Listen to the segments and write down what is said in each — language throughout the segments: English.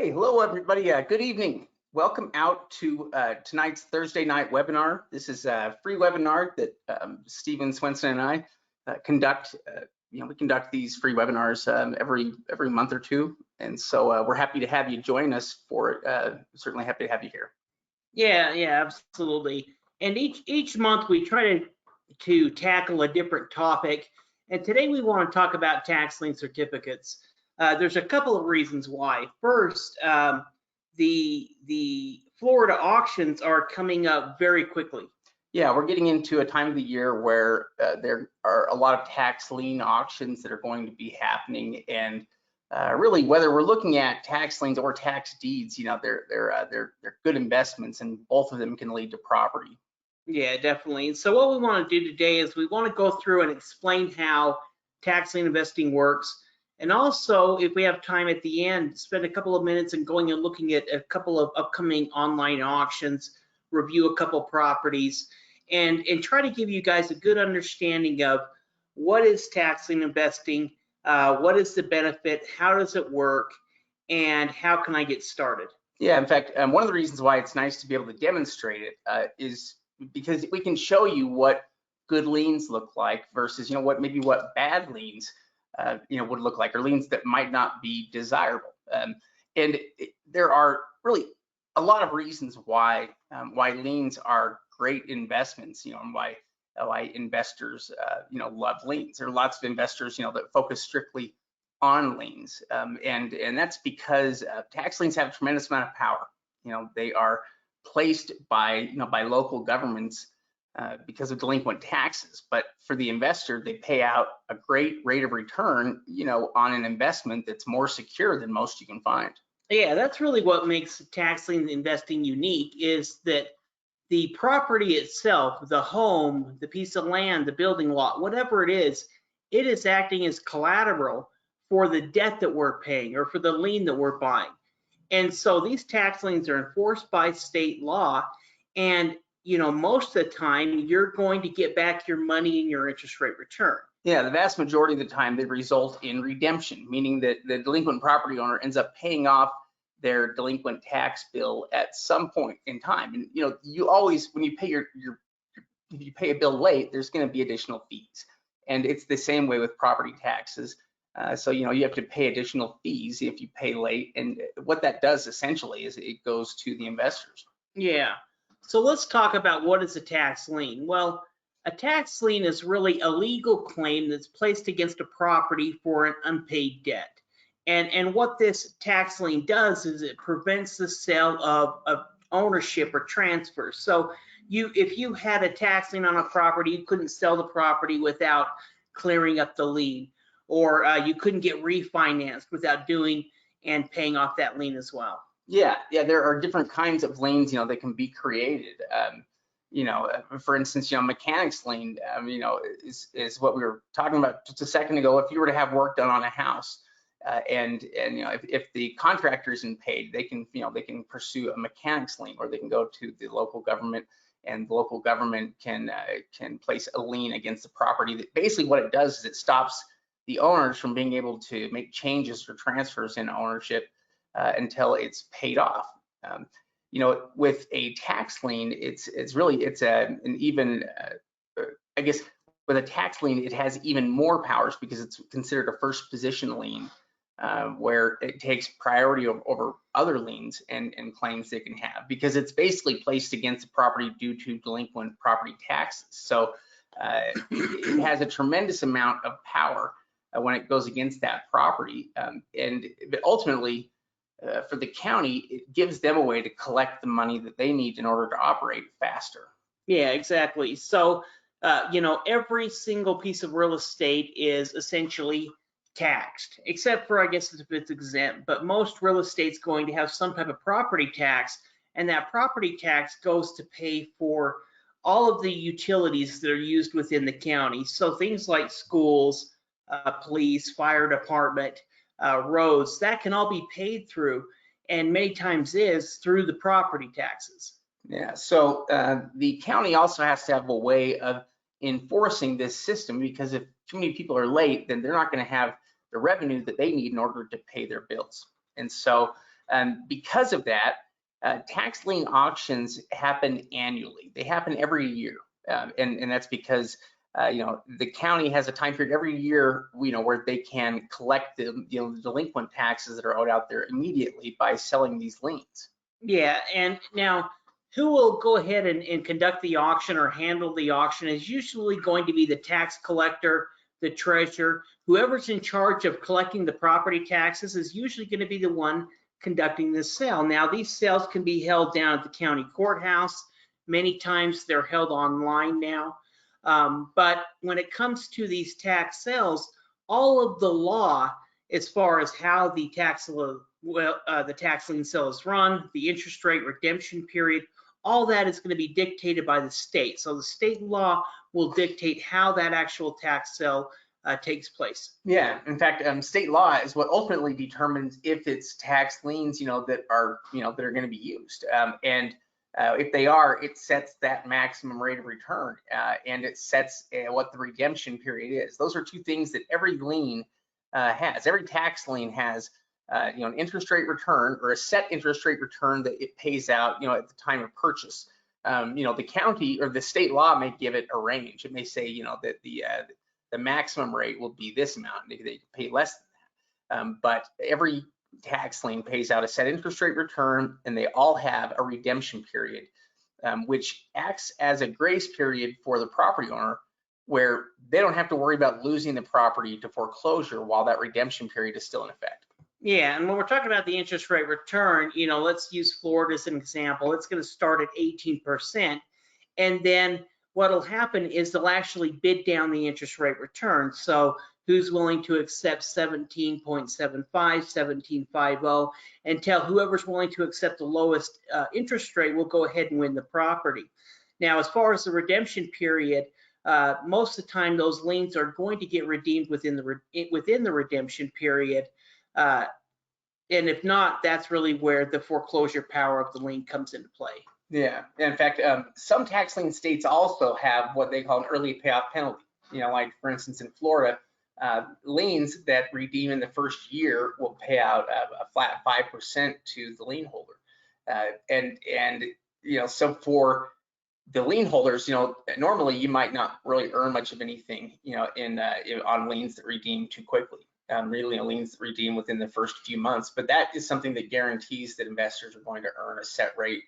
Hey, hello everybody. Good evening. Welcome out to tonight's Thursday night webinar. This is a free webinar that Stephen Swenson and I conduct. We conduct these free webinars every month or two, and so we're happy to have you join us for it. Certainly happy to have you here. Yeah, absolutely. And each month we try to tackle a different topic. And today we want to talk about tax lien certificates. There's a couple of reasons why. First, the Florida auctions are coming up very quickly. Yeah, we're getting into a time of the year where there are a lot of tax lien auctions that are going to be happening, and really, whether we're looking at tax liens or tax deeds, they're good investments, and both of them can lead to property. Yeah, definitely. So what we want to do today is we want to go through and explain how tax lien investing works. And also, if we have time at the end, spend a couple of minutes and going and looking at a couple of upcoming online auctions, review a couple properties, and try to give you guys a good understanding of what is tax lien investing, what is the benefit, how does it work, and how can I get started? Yeah, in fact, one of the reasons why it's nice to be able to demonstrate it is because we can show you what good liens look like versus, what bad liens would look like, or liens that might not be desirable. There are really a lot of reasons why liens are great investments, and why investors love liens. There are lots of investors that focus strictly on liens, and that's because tax liens have a tremendous amount of power. They are placed by local governments because of delinquent taxes, but for the investor, they pay out a great rate of return, on an investment that's more secure than most you can find. Yeah, that's really what makes tax lien investing unique, is that the property itself, the home, the piece of land, the building lot, whatever it is acting as collateral for the debt that we're paying or for the lien that we're buying. And so these tax liens are enforced by state law, and most of the time you're going to get back your money in your interest rate return. Yeah, the vast majority of the time they result in redemption, meaning that the delinquent property owner ends up paying off their delinquent tax bill at some point in time. And you always, when you pay if you pay a bill late, there's going to be additional fees, and it's the same way with property taxes. So you have to pay additional fees if you pay late, and what that does essentially is it goes to the investors. Yeah. So let's talk about what is a tax lien. Well, a tax lien is really a legal claim that's placed against a property for an unpaid debt. And what this tax lien does is it prevents the sale of ownership or transfer. So if you had a tax lien on a property, you couldn't sell the property without clearing up the lien, or you couldn't get refinanced without doing and paying off that lien as well. Yeah, there are different kinds of liens, that can be created. For instance, mechanics lien, is what we were talking about just a second ago. If you were to have work done on a house, and if the contractor isn't paid, they can pursue a mechanics lien, or they can go to the local government, and the local government can place a lien against the property. That basically what it does is it stops the owners from being able to make changes or transfers in ownership until it's paid off. With a tax lien, I guess with a tax lien, it has even more powers because it's considered a first position lien, where it takes priority over other liens and claims they can have, because it's basically placed against the property due to delinquent property taxes. So it has a tremendous amount of power when it goes against that property, but ultimately, for the county, it gives them a way to collect the money that they need in order to operate faster. Yeah, exactly. So, every single piece of real estate is essentially taxed, except for, I guess, if it's exempt. But most real estate's going to have some type of property tax, and that property tax goes to pay for all of the utilities that are used within the county. So things like schools, police, fire department, roads, that can all be paid through, and many times is through the property taxes. Yeah, so the county also has to have a way of enforcing this system, because if too many people are late, then they're not going to have the revenue that they need in order to pay their bills. And so Because of that, tax lien auctions happen annually. They happen every year, and that's because the county has a time period every year, where they can collect the delinquent taxes that are owed out there immediately by selling these liens. Yeah, and now who will go ahead and conduct the auction or handle the auction is usually going to be the tax collector, the treasurer. Whoever's in charge of collecting the property taxes is usually going to be the one conducting the sale. Now, these sales can be held down at the county courthouse. Many times they're held online now. But when it comes to these tax sales, all of the law as far as how the tax lien sale is run, the interest rate, redemption period, all that is going to be dictated by the state. So the state law will dictate how that actual tax sale takes place. Yeah, in fact, state law is what ultimately determines if it's tax liens, that are going to be used. If they are, it sets that maximum rate of return, and it sets what the redemption period is. Those are two things that every lien has. Every tax lien has, an interest rate return or a set interest rate return that it pays out, at the time of purchase. The county or the state law may give it a range. It may say, that the maximum rate will be this amount. Maybe they pay less than that. But every tax lien pays out a set interest rate return, and they all have a redemption period, which acts as a grace period for the property owner, where they don't have to worry about losing the property to foreclosure while that redemption period is still in effect. Yeah, and when we're talking about the interest rate return, let's use Florida as an example. It's going to start at 18%, and then what'll happen is they'll actually bid down the interest rate return. So who's willing to accept 17.75, 17.50, and tell whoever's willing to accept the lowest interest rate will go ahead and win the property. Now, as far as the redemption period, most of the time those liens are going to get redeemed within the redemption period. And if not, that's really where the foreclosure power of the lien comes into play. Yeah, in fact, some tax lien states also have what they call an early payoff penalty. Like for instance, in Florida, liens that redeem in the first year will pay out a flat 5% to the lien holder. So for the lien holders, normally you might not really earn much of anything, on liens that redeem too quickly. Really, liens that redeem within the first few months, but that is something that guarantees that investors are going to earn a set rate,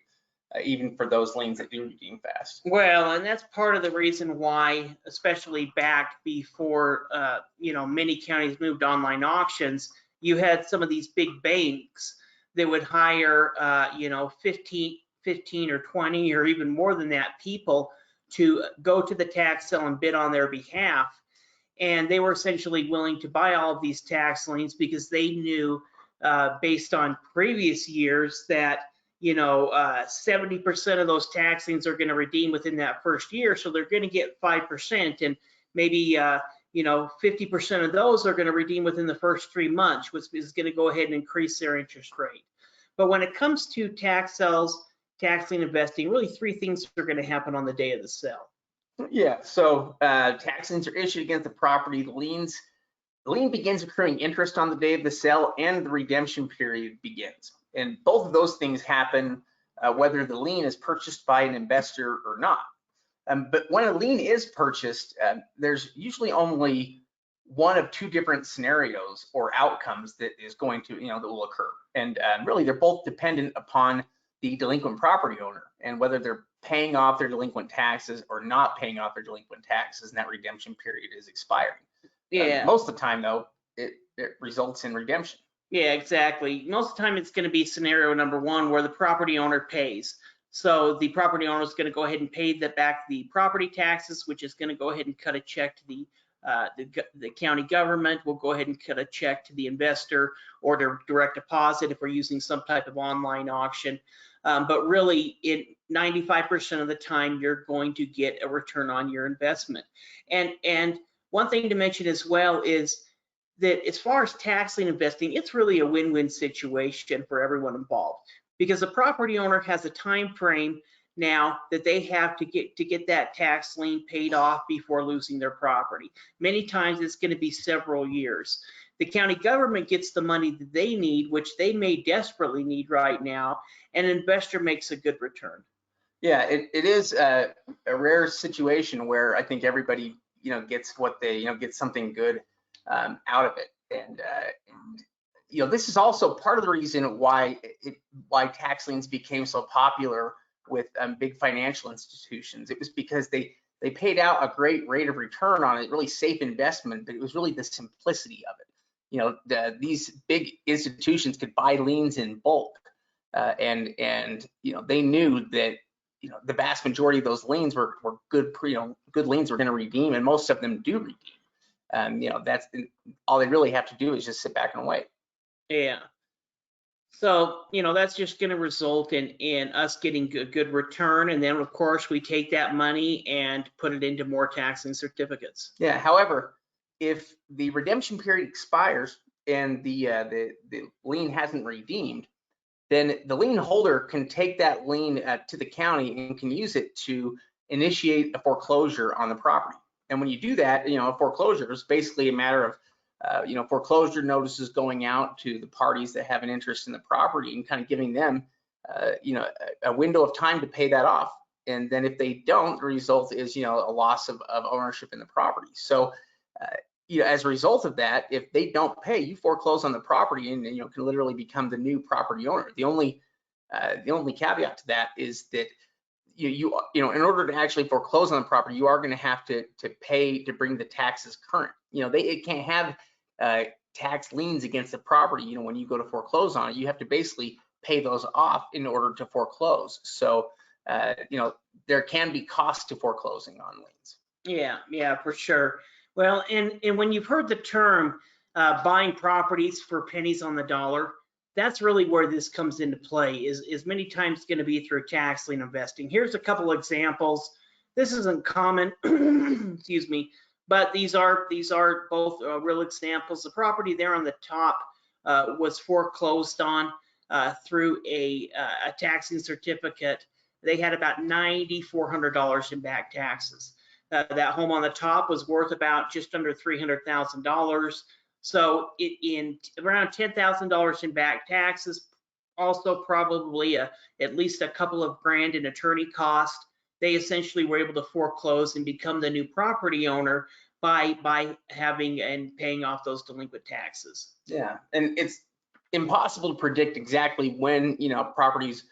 even for those liens that do redeem fast. Well, and that's part of the reason why, especially back before, many counties moved to online auctions, you had some of these big banks that would hire, 15 or 20 or even more than that people to go to the tax sale and bid on their behalf. And they were essentially willing to buy all of these tax liens because they knew, based on previous years, that 70% of those tax liens are going to redeem within that first year, so they're going to get 5%, and maybe 50% of those are going to redeem within the first 3 months, which is going to go ahead and increase their interest rate. But when it comes to tax sales, tax lien investing, really three things are going to happen on the day of the sale. Yeah, so tax liens are issued against the property. The lien begins accruing interest on the day of the sale, and the redemption period begins. And both of those things happen whether the lien is purchased by an investor or not. But when a lien is purchased, there's usually only one of two different scenarios or outcomes that is going to, that will occur. And really, they're both dependent upon the delinquent property owner and whether they're paying off their delinquent taxes or not paying off their delinquent taxes, and that redemption period is expiring. Yeah. Most of the time, though, it results in redemption. Yeah, exactly. Most of the time, it's going to be scenario number one where the property owner pays. So the property owner is going to go ahead and pay back the property taxes, which is going to go ahead and cut a check to the county government. We'll go ahead and cut a check to the investor or to direct deposit if we're using some type of online auction. But really, in 95% of the time, you're going to get a return on your investment. And one thing to mention as well is that as far as tax lien investing, it's really a win-win situation for everyone involved, because the property owner has a time frame now that they have to get that tax lien paid off before losing their property. Many times it's going to be several years. The county government gets the money that they need, which they may desperately need right now, and an investor makes a good return. Yeah, it is a rare situation where I think everybody, gets what they, gets something good out of it. And this is also part of the reason why tax liens became so popular with big financial institutions. It was because they paid out a great rate of return on it, really safe investment, but it was really the simplicity of it. These big institutions could buy liens in bulk, and they knew that the vast majority of those liens were good, good liens were going to redeem, and most of them do redeem. That's all they really have to do is just sit back and wait. Yeah. So, that's just going to result in us getting a good return. And then, of course, we take that money and put it into more tax lien certificates. Yeah. However, if the redemption period expires and the lien hasn't redeemed, then the lien holder can take that lien to the county and can use it to initiate a foreclosure on the property. And when you do that, a foreclosure is basically a matter of foreclosure notices going out to the parties that have an interest in the property and kind of giving them, a window of time to pay that off. And then if they don't, the result is, a loss of ownership in the property. So, as a result of that, if they don't pay, you foreclose on the property and can literally become the new property owner. The only caveat to that is that in order to actually foreclose on the property, you are going to have to pay to bring the taxes current. It can't have tax liens against the property. When you go to foreclose on it, you have to basically pay those off in order to foreclose. So there can be costs to foreclosing on liens. Yeah, for sure. Well, and when you've heard the term buying properties for pennies on the dollar, that's really where this comes into play, is many times going to be through tax lien investing. Here's a couple examples. This isn't common, excuse me, but these are both real examples. The property there on the top was foreclosed on through a tax lien certificate. They had about $9,400 in back taxes. That home on the top was worth about just under $300,000. So in around $10,000 in back taxes, also probably at least a couple of grand in attorney cost. They essentially were able to foreclose and become the new property owner by having and paying off those delinquent taxes. Yeah, and it's impossible to predict exactly when properties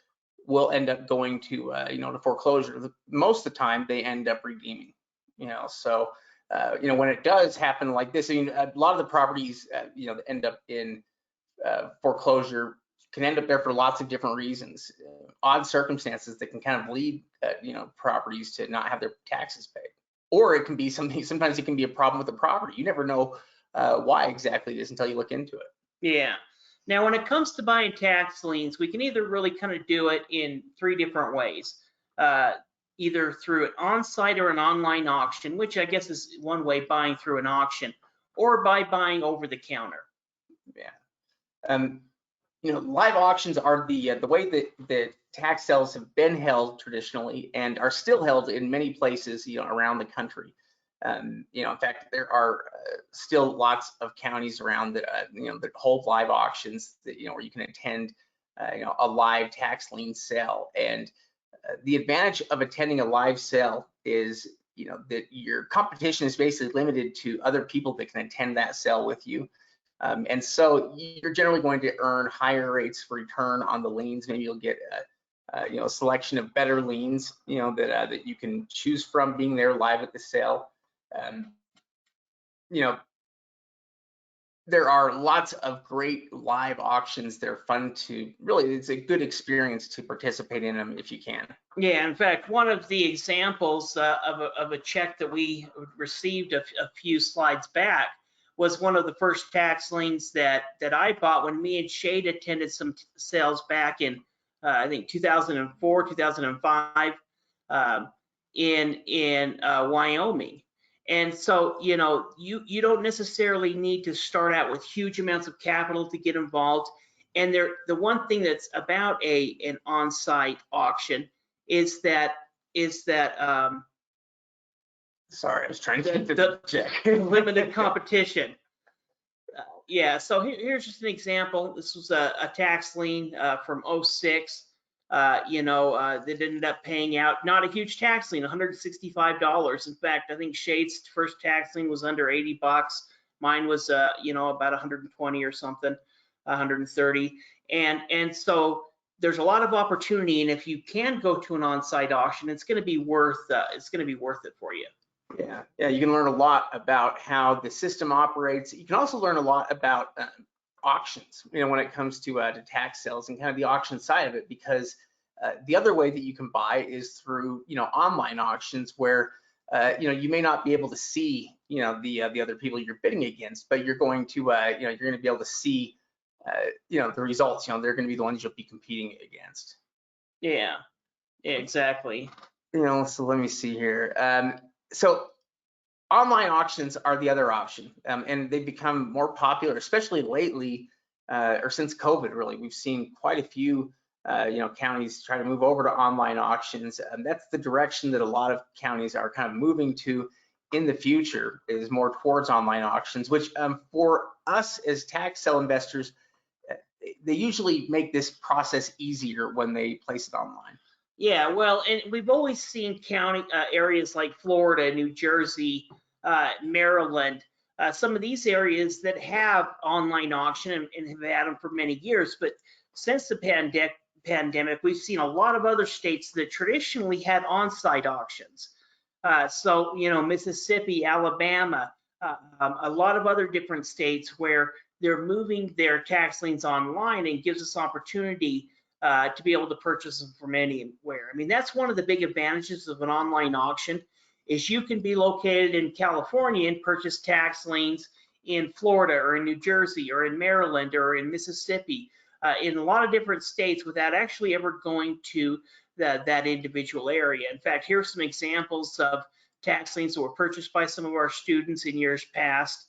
will end up going to to foreclosure. Most of the time, they end up redeeming. So when it does happen like this, a lot of the properties that end up in foreclosure can end up there for lots of different reasons, odd circumstances that can kind of lead properties to not have their taxes paid. Or it can be something, sometimes it can be a problem with the property. You never know why exactly it is until you look into it. Yeah. Now, when it comes to buying tax liens, we can either really kind of do it in three different ways. Either through an on-site or an online auction, which I guess is one way, buying through an auction, or by buying over the counter. Yeah. Live auctions are the way that tax sales have been held traditionally and are still held in many places, around the country. In fact, there are still lots of counties around that, that hold live auctions that, where you can attend, a live tax lien sale. And the advantage of attending a live sale is, that your competition is basically limited to other people that can attend that sale with you. And so you're generally going to earn higher rates of return on the liens. Maybe you'll get a selection of better liens, that you can choose from being there live at the sale. There are lots of great live auctions. They're fun to really, it's a good experience to participate in them if you can. Yeah, in fact, one of the examples of a check that we received a few slides back was one of the first tax liens that I bought when me and Shade attended some sales back in I think 2004, 2005 in Wyoming. And so, you don't necessarily need to start out with huge amounts of capital to get involved. And the one thing that's about an on-site auction is that sorry, I was trying to get the check. limited competition. Yeah, so here's just an example. This was a tax lien from '06. That ended up paying out not a huge tax lien, $165. In fact, I think Shade's first tax lien was under $80. Mine was, about 120 or something, 130. And so there's a lot of opportunity, and if you can go to an on-site auction, it's going to be worth it for you. Yeah, you can learn a lot about how the system operates. You can also learn a lot about auctions, when it comes to tax sales and kind of the auction side of it, because the other way that you can buy is through, online auctions where, you may not be able to see, the other people you're bidding against, but you're going to, you're going to be able to see, the results. They're going to be the ones you'll be competing against. Yeah, exactly. So let me see here. So online auctions are the other option, and they've become more popular, especially lately, or since COVID. Really, we've seen quite a few, counties try to move over to online auctions. That's the direction that a lot of counties are kind of moving to in the future, is more towards online auctions, which for us as tax sale investors, they usually make this process easier when they place it online. Yeah, well, and we've always seen county areas like Florida, New Jersey, Maryland, some of these areas that have online auction and have had them for many years. But since the pandemic, we've seen a lot of other states that traditionally had on-site auctions. So, Mississippi, Alabama, a lot of other different states where they're moving their tax liens online, and gives us opportunity to be able to purchase them from anywhere. I mean, that's one of the big advantages of an online auction, is you can be located in California and purchase tax liens in Florida or in New Jersey or in Maryland or in Mississippi, in a lot of different states, without actually ever going to that individual area. In fact, here's some examples of tax liens that were purchased by some of our students in years past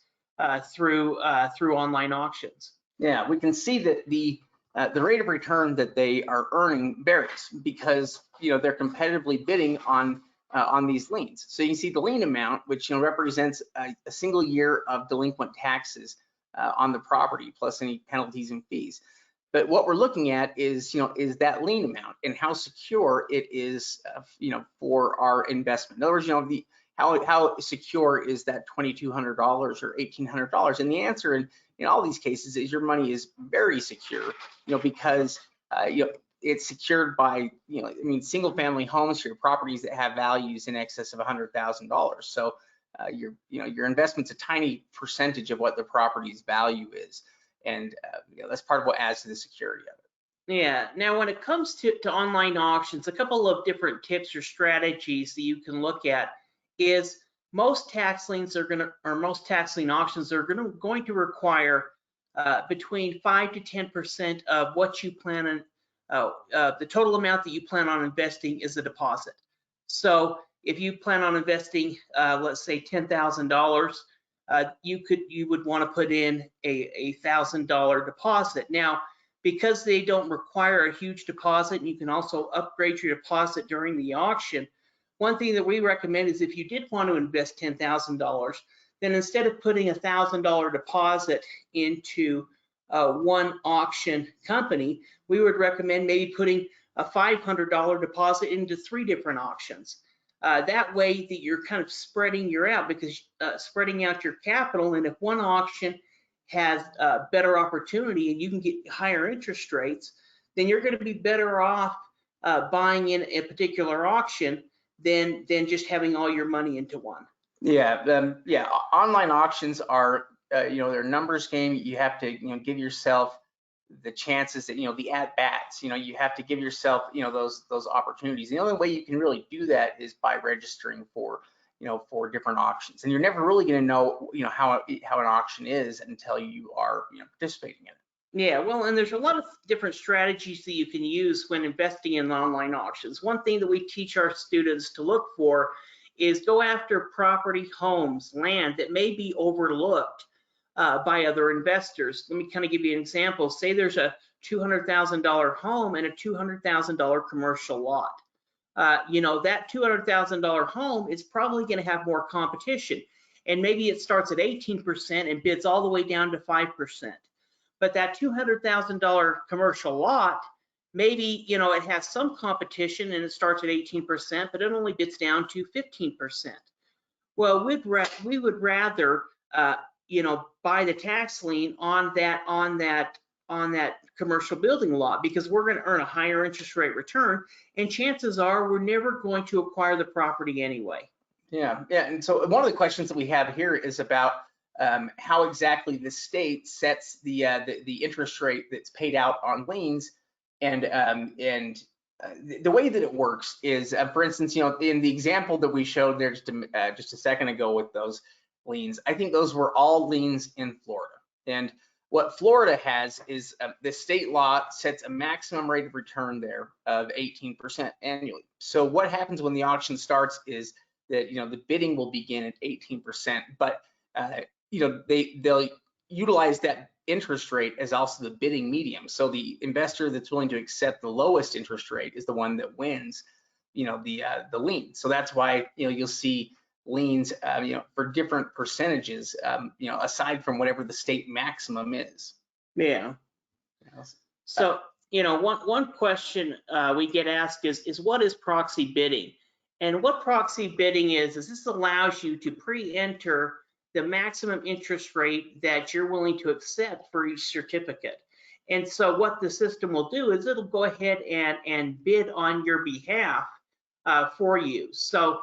through online auctions. Yeah, we can see that the rate of return that they are earning varies because they're competitively bidding on these liens. So you can see the lien amount, which represents a single year of delinquent taxes on the property plus any penalties and fees. But what we're looking at is is that lien amount and how secure it is for our investment. In other words, how secure is that $2,200 or $1,800? And the answer in all these cases is your money is very secure, because it's secured by single family homes, your properties that have values in excess of $100,000. So your investment's a tiny percentage of what the property's value is, and that's part of what adds to the security of it. Yeah. Now, when it comes to online auctions, a couple of different tips or strategies that you can look at is most tax liens most tax lien auctions are going to require between 5 to 10% of what you plan on, the total amount that you plan on investing is a deposit. So if you plan on investing, let's say $10,000, you would want to put in a $1,000 deposit. Now, because they don't require a huge deposit, and you can also upgrade your deposit during the auction, one thing that we recommend is if you did want to invest $10,000, then instead of putting a $1,000 deposit into one auction company, we would recommend maybe putting a $500 deposit into 3 different auctions. That way that you're kind of spreading out your capital, and if one auction has better opportunity and you can get higher interest rates, then you're going to be better off buying in a particular auction than just having all your money into one. Yeah, online auctions are they're a numbers game. You have to give yourself the chances that the at bats. You have to give yourself those opportunities. The only way you can really do that is by registering for for different auctions, and you're never really going to know how an auction is until you are participating in it. Yeah, well, and there's a lot of different strategies that you can use when investing in online auctions. One thing that we teach our students to look for is go after property, homes, land that may be overlooked by other investors. Let me kind of give you an example. Say there's a $200,000 home and a $200,000 commercial lot. That $200,000 home is probably going to have more competition. and maybe it starts at 18% and bids all the way down to 5%. But that $200,000 commercial lot, maybe, you know, it has some competition and it starts at 18%, but it only bids down to 15%. Well, we would rather, you know, buy the tax lien on that commercial building lot, because we're going to earn a higher interest rate return, and chances are we're never going to acquire the property anyway. Yeah, and so one of the questions that we have here is about how exactly the state sets the interest rate that's paid out on liens, and the way that it works is, for instance, you know, in the example that we showed there just a second ago with those liens, I think those were all liens in Florida. And what Florida has is the state law sets a maximum rate of return there of 18% annually. So what happens when the auction starts is that, you know, the bidding will begin at 18%, but you know, they'll utilize that interest rate as also the bidding medium. So the investor that's willing to accept the lowest interest rate is the one that wins, you know, the lien. So that's why, you know, you'll see liens, you know, for different percentages, you know, aside from whatever the state maximum is. Yeah. So, you know, one question we get asked is what is proxy bidding? And what proxy bidding is this allows you to pre-enter the maximum interest rate that you're willing to accept for each certificate. And so what the system will do is it'll go ahead and bid on your behalf for you. So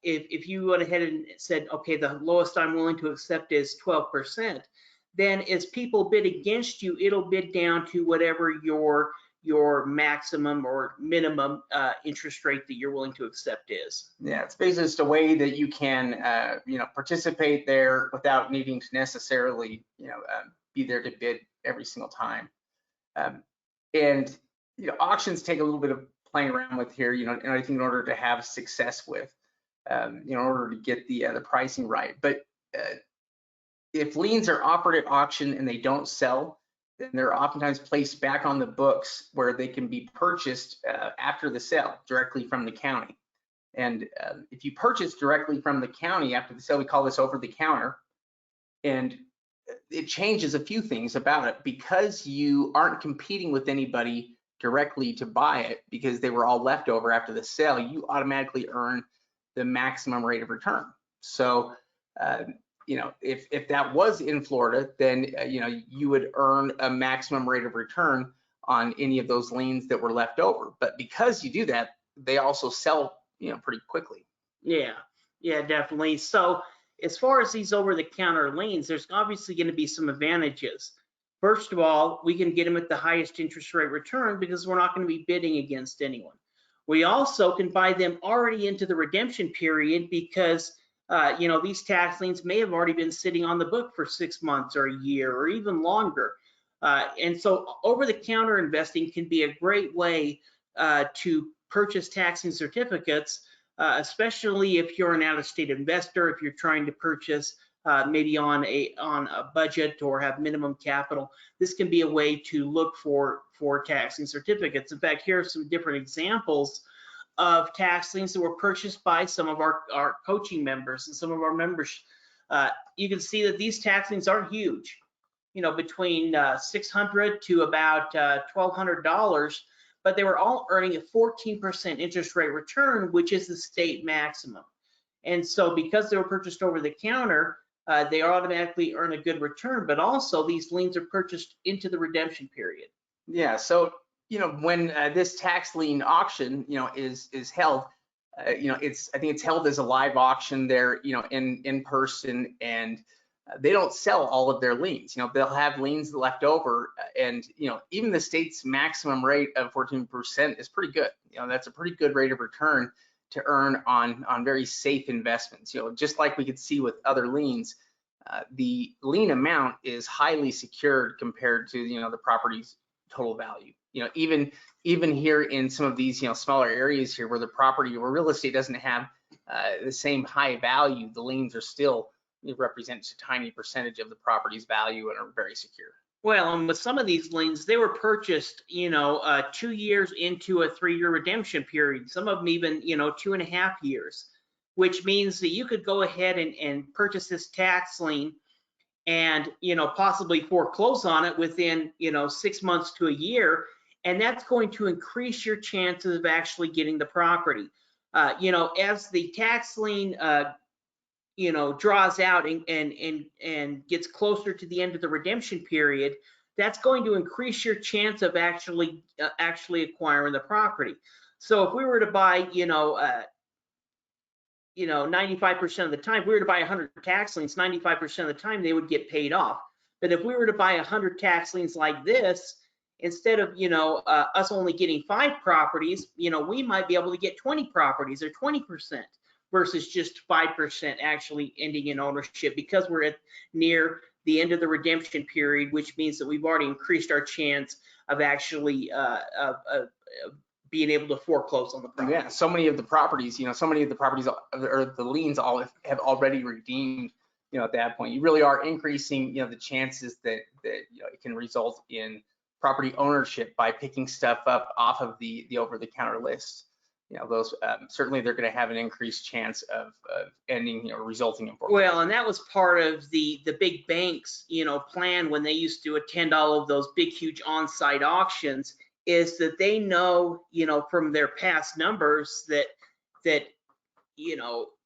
if you went ahead and said, okay, the lowest I'm willing to accept is 12%, then as people bid against you, it'll bid down to whatever your maximum or minimum interest rate that you're willing to accept is. Yeah, it's basically just a way that you can, you know, participate there without needing to necessarily, you know, be there to bid every single time. And, you know, auctions take a little bit of playing around with here, you know, and I think in order to have success with, you know, in order to get the pricing right. But if liens are offered at auction and they don't sell, then they're oftentimes placed back on the books where they can be purchased after the sale directly from the county. And if you purchase directly from the county after the sale, we call this over the counter. And it changes a few things about it because you aren't competing with anybody directly to buy it because they were all left over after the sale. You automatically earn the maximum rate of return. So, you know, if that was in Florida, then, you know, you would earn a maximum rate of return on any of those liens that were left over. But because you do that, they also sell, you know, pretty quickly. Yeah, definitely. So as far as these over-the-counter liens, there's obviously going to be some advantages. First of all, we can get them at the highest interest rate return because we're not going to be bidding against anyone. We also can buy them already into the redemption period because you know, these tax liens may have already been sitting on the book for 6 months or a year or even longer. And so over-the-counter investing can be a great way to purchase tax lien certificates, especially if you're an out-of-state investor, if you're trying to purchase maybe on a budget or have minimum capital. This can be a way to look for tax lien certificates. In fact, here are some different examples of tax liens that were purchased by some of our coaching members and some of our members. You can see that these tax liens aren't huge, you know, between $600 to about $1,200, but they were all earning a 14% interest rate return, which is the state maximum. And so because they were purchased over the counter, they automatically earn a good return, but also these liens are purchased into the redemption period. Yeah, so, you know, when this tax lien auction, you know, is held, you know, I think it's held as a live auction there, you know, in person, and they don't sell all of their liens. You know, they'll have liens left over, and, you know, even the state's maximum rate of 14% is pretty good. You know, that's a pretty good rate of return to earn on very safe investments. You know, just like we could see with other liens, the lien amount is highly secured compared to, you know, the property's total value. You know, even here in some of these, you know, smaller areas here where real estate doesn't have the same high value, the liens are still, it represents a tiny percentage of the property's value and are very secure. Well, and with some of these liens, they were purchased, you know, 2 years into a 3-year redemption period. Some of them even, you know, 2.5 years. which means that you could go ahead and purchase this tax lien and, possibly foreclose on it within, 6 months to a year. And that's going to increase your chances of actually getting the property. As the tax lien, draws out and gets closer to the end of the redemption period, that's going to increase your chance of actually acquiring the property. So if we were to buy, 95% of the time, if we were to buy 100 tax liens, 95% of the time they would get paid off. But if we were to buy 100 tax liens like this, instead of, us only getting 5 properties, we might be able to get 20 properties or 20% versus just 5% actually ending in ownership, because we're near the end of the redemption period, which means that we've already increased our chance of actually being able to foreclose on the property. Yeah, so many of the properties, or the liens all have already redeemed, at that point. You really are increasing, the chances that it can result in property ownership by picking stuff up off of the over-the-counter list. Those certainly they're going to have an increased chance of ending, resulting in foreclosure. Well, and that was part of the big banks, plan when they used to attend all of those big, huge on-site auctions, is that they know, from their past numbers that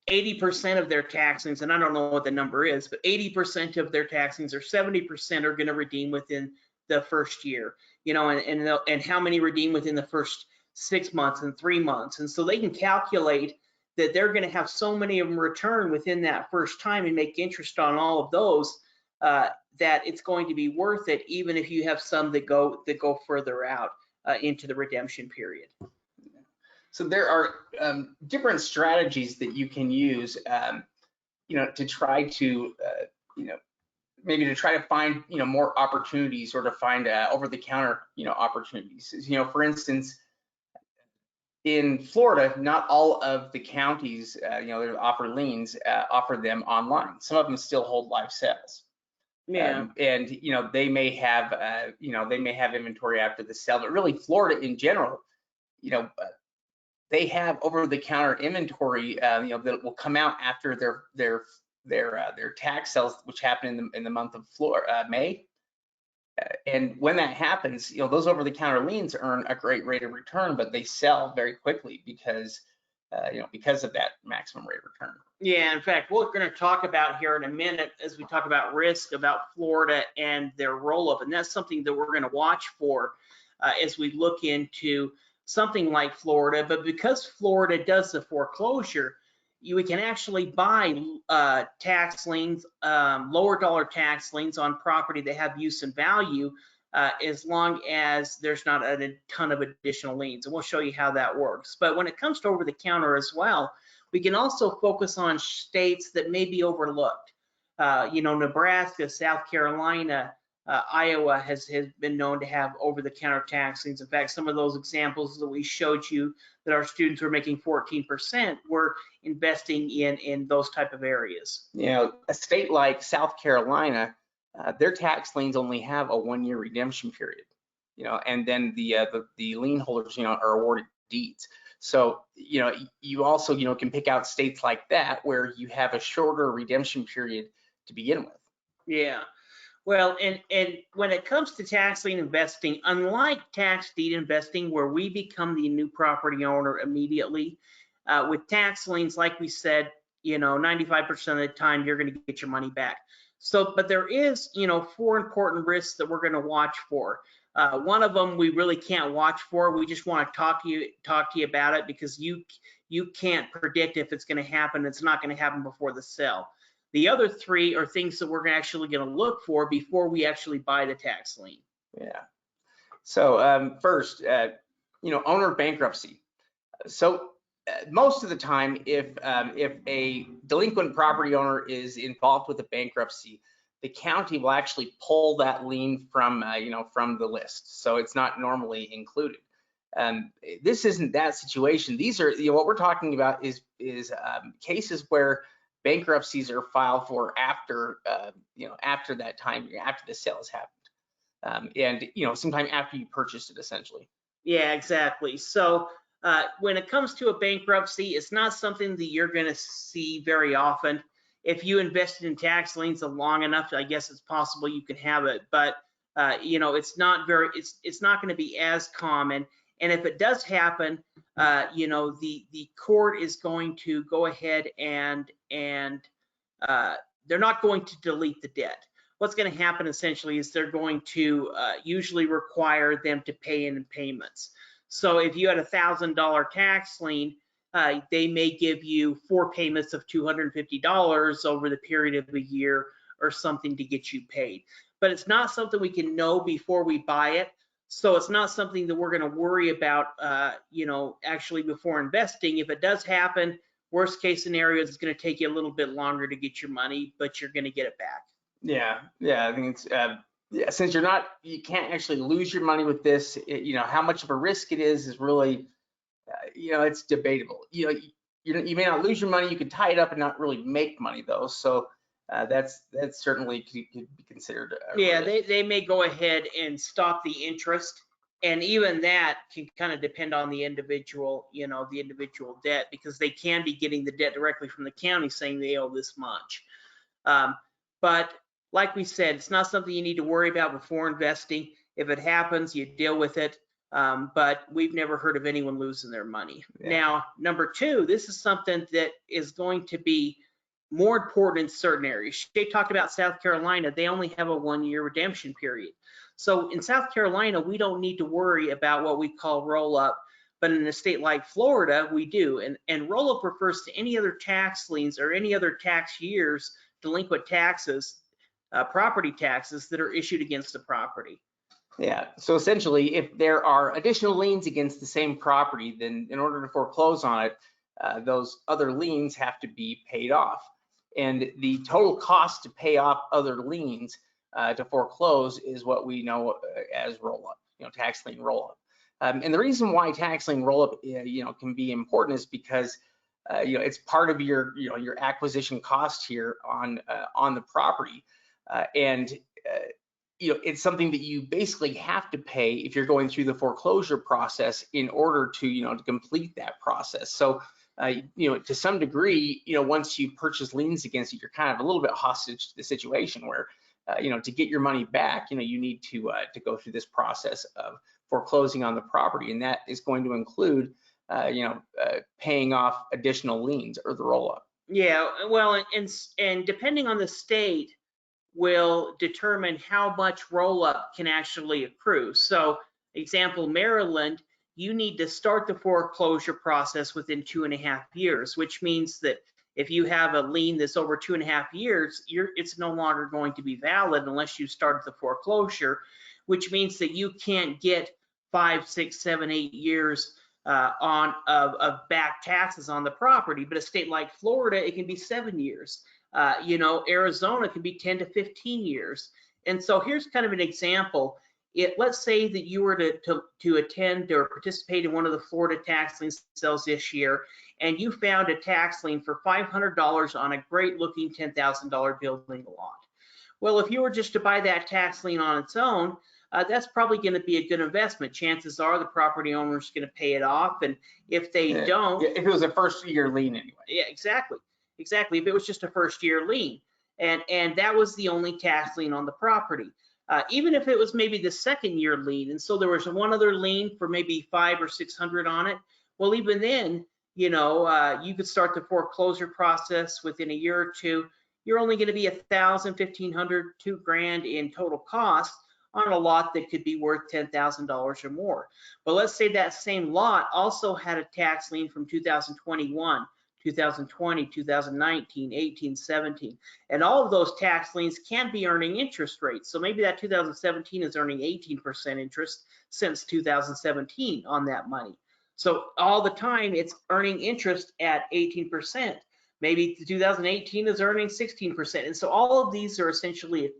80% of their tax liens, and I don't know what the number is, but 80% of their tax liens or 70% are going to redeem within the first year, and how many redeem within the first 6 months and 3 months. And so they can calculate that they're going to have so many of them return within that first time and make interest on all of those, that it's going to be worth it, even if you have some that go further out into the redemption period. So there are different strategies that you can use, to try to, maybe to try to find, more opportunities, or to find over-the-counter, opportunities. For instance, in Florida, not all of the counties, that offer liens, offer them online. Some of them still hold live sales. Yeah. And they may have inventory after the sale, but really Florida in general, they have over-the-counter inventory, that will come out after their tax sales, which happen in the month of May. And when that happens, those over-the-counter liens earn a great rate of return, but they sell very quickly because of that maximum rate of return. Yeah, in fact, what we're going to talk about here in a minute as we talk about risk, about Florida and their roll-up, and that's something that we're going to watch for as we look into something like Florida. But because Florida does the foreclosure, we can actually buy tax liens, lower dollar tax liens on property that have use and value, as long as there's not a ton of additional liens. And we'll show you how that works. But when it comes to over the counter as well, we can also focus on states that may be overlooked. Nebraska, South Carolina, Iowa has been known to have over-the-counter tax liens. In fact, some of those examples that we showed you that our students were making 14% were investing in those type of areas. A state like South Carolina, their tax liens only have a 1-year redemption period, and then the lien holders, are awarded deeds. So, you also, can pick out states like that where you have a shorter redemption period to begin with. Yeah. Well, and when it comes to tax lien investing, unlike tax deed investing, where we become the new property owner immediately, with tax liens, like we said, 95% of the time you're going to get your money back. So, but there is, 4 important risks that we're going to watch for. One of them we really can't watch for. We just want to talk to you about it, because you can't predict if it's going to happen. It's not going to happen before the sale. The other 3 are things that we're actually going to look for before we actually buy the tax lien. Yeah. So first, owner bankruptcy. So most of the time, if a delinquent property owner is involved with a bankruptcy, the county will actually pull that lien from the list. So it's not normally included. This isn't that situation. These are, what we're talking about is cases where bankruptcies are filed for after that time, after the sale has happened, and sometime after you purchased it, essentially. Yeah, exactly. So when it comes to a bankruptcy, it's not something that you're going to see very often. If you invested in tax liens long enough, I guess it's possible you can have it, but you know, it's not going to be as common. And if it does happen, you know, the court is going to go ahead and they're not going to delete the debt. What's going to happen essentially is they're going to usually require them to pay in payments. So if you had $1,000 tax lien, they may give you 4 payments of $250 over the period of a year or something to get you paid. But it's not something we can know before we buy it. So it's not something that we're going to worry about, you know, actually before investing. If it does happen, worst case scenario is it's going to take you a little bit longer to get your money, but you're going to get it back. Yeah, I think it's yeah, since you can't actually lose your money with this. You know, how much of a risk it is really, you know, it's debatable. You know, you may not lose your money. You could tie it up and not really make money though. So that's certainly could be considered. Yeah, they may go ahead and stop the interest, and even that can kind of depend on the individual, you know, the individual debt, because they can be getting the debt directly from the county saying they owe this much. But like we said, it's not something you need to worry about before investing. If it happens, you deal with it. But we've never heard of anyone losing their money. Yeah. Now, number 2, this is something that is going to be more important in certain areas. They talked about South Carolina. They only have a 1-year redemption period. So in South Carolina, we don't need to worry about what we call roll-up, but in a state like Florida, we do. And roll-up refers to any other tax liens or any other tax years, delinquent taxes, property taxes that are issued against the property. Yeah, so essentially, if there are additional liens against the same property, then in order to foreclose on it, those other liens have to be paid off. And the total cost to pay off other liens to foreclose is what we know as roll-up, you know, tax lien roll-up. And the reason why tax lien roll-up, you know, can be important is because, you know, it's part of your, you know, your acquisition cost here on the property, and you know, it's something that you basically have to pay if you're going through the foreclosure process in order to, you know, to complete that process. So, you know, to some degree, you know, once you purchase liens against it, you're kind of a little bit hostage to the situation where, you know, to get your money back, you know, you need to go through this process of foreclosing on the property, and that is going to include, you know, paying off additional liens or the roll-up. Yeah, well, and depending on the state, will determine how much roll-up can actually accrue. So, example, Maryland, you need to start the foreclosure process within 2.5 years, which means that if you have a lien that's over 2.5 years, it's no longer going to be valid unless you start the foreclosure, which means that you can't get 5, 6, 7, 8 years of back taxes on the property. But a state like Florida, it can be 7 years. You know, Arizona can be 10 to 15 years. And so here's kind of an example. Let's say that you were to attend or participate in one of the Florida tax lien sales this year, and you found a tax lien for $500 on a great looking $10,000 building lot. Well, if you were just to buy that tax lien on its own, that's probably going to be a good investment. Chances are the property owner is going to pay it off, and if they don't, if it was a first-year lien anyway. Yeah, exactly. If it was just a first-year lien, and that was the only tax lien on the property. Even if it was maybe the second-year lien, and so there was one other lien for maybe $500 or $600 on it. Well, even then, you know, you could start the foreclosure process within a year or two. You're only going to be $1,000, $1,500, $2,000 in total cost on a lot that could be worth $10,000 or more. But let's say that same lot also had a tax lien from 2021. 2020, 2019, 18, 17, and all of those tax liens can be earning interest rates. So maybe that 2017 is earning 18% interest since 2017 on that money. So all the time it's earning interest at 18%. Maybe 2018 is earning 16%. And so all of these are essentially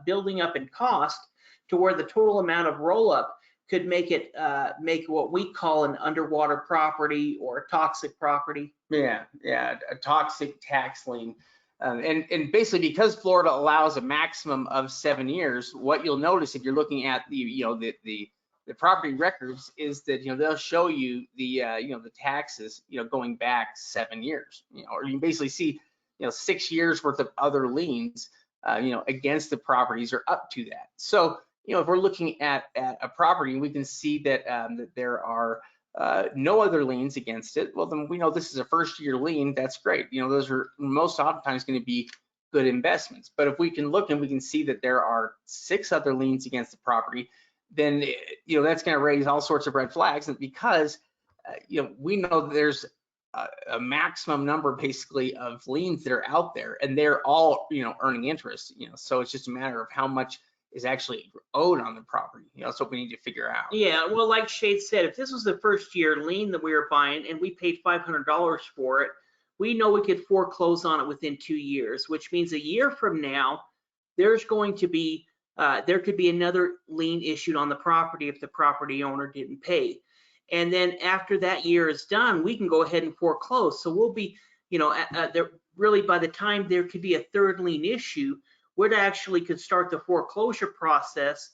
building up in cost to where the total amount of roll-up could make it make what we call an underwater property or a toxic property. Yeah, a toxic tax lien. And basically, because Florida allows a maximum of 7 years, what you'll notice if you're looking at the the property records is that, they'll show you the, the taxes, going back 7 years, or you can basically see, 6 years worth of other liens, against the properties or up to that. So, if we're looking at a property, we can see that, that there are no other liens against it. Well, then we know this is a first year lien. That's great. Those are most oftentimes going to be good investments. But if we can look and we can see that there are 6 other liens against the property, then that's going to raise all sorts of red flags. And because we know there's a maximum number basically of liens that are out there, and they're all earning interest. So it's just a matter of how much is actually owed on the property. That's what we need to figure out. Yeah, well, like Shade said, if this was the first year lien that we were buying and we paid $500 for it, we know we could foreclose on it within 2 years, which means a year from now, there's going to be, there could be another lien issued on the property if the property owner didn't pay. And then after that year is done, we can go ahead and foreclose. So we'll be, there, really by the time there could be a third lien issue, we'd actually could start the foreclosure process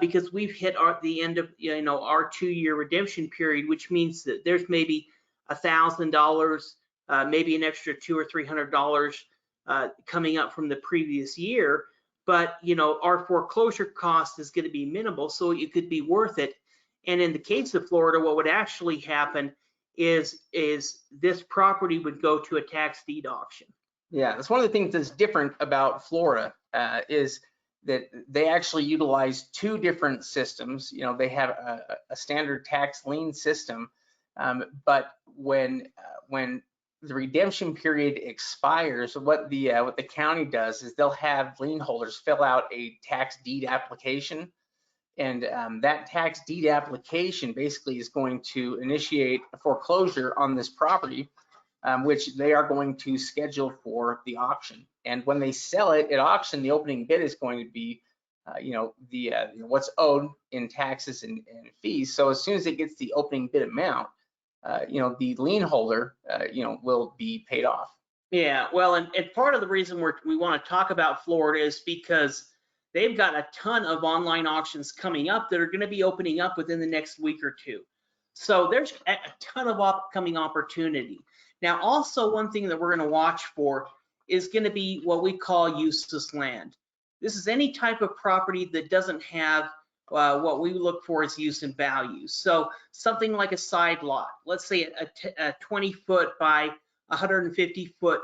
because we've hit the end of our 2-year redemption period, which means that there's maybe $1,000, maybe an extra $200 or $300 coming up from the previous year. But our foreclosure cost is going to be minimal, so it could be worth it. And in the case of Florida, what would actually happen is this property would go to a tax deed auction. Yeah, that's one of the things that's different about Florida is that they actually utilize 2 different systems. They have a standard tax lien system, but when the redemption period expires, what the county does is they'll have lien holders fill out a tax deed application, and that tax deed application basically is going to initiate a foreclosure on this property, which they are going to schedule for the auction. And when they sell it at auction, the opening bid is going to be, what's owed in taxes and fees. So as soon as it gets the opening bid amount, the lien holder, will be paid off. Yeah, well, and part of the reason we want to talk about Florida is because they've got a ton of online auctions coming up that are going to be opening up within the next week or two. So there's a ton of upcoming opportunity. Now, also one thing that we're going to watch for is going to be what we call useless land. This is any type of property that doesn't have what we look for as use and value. So something like a side lot, let's say a 20-foot by 150-foot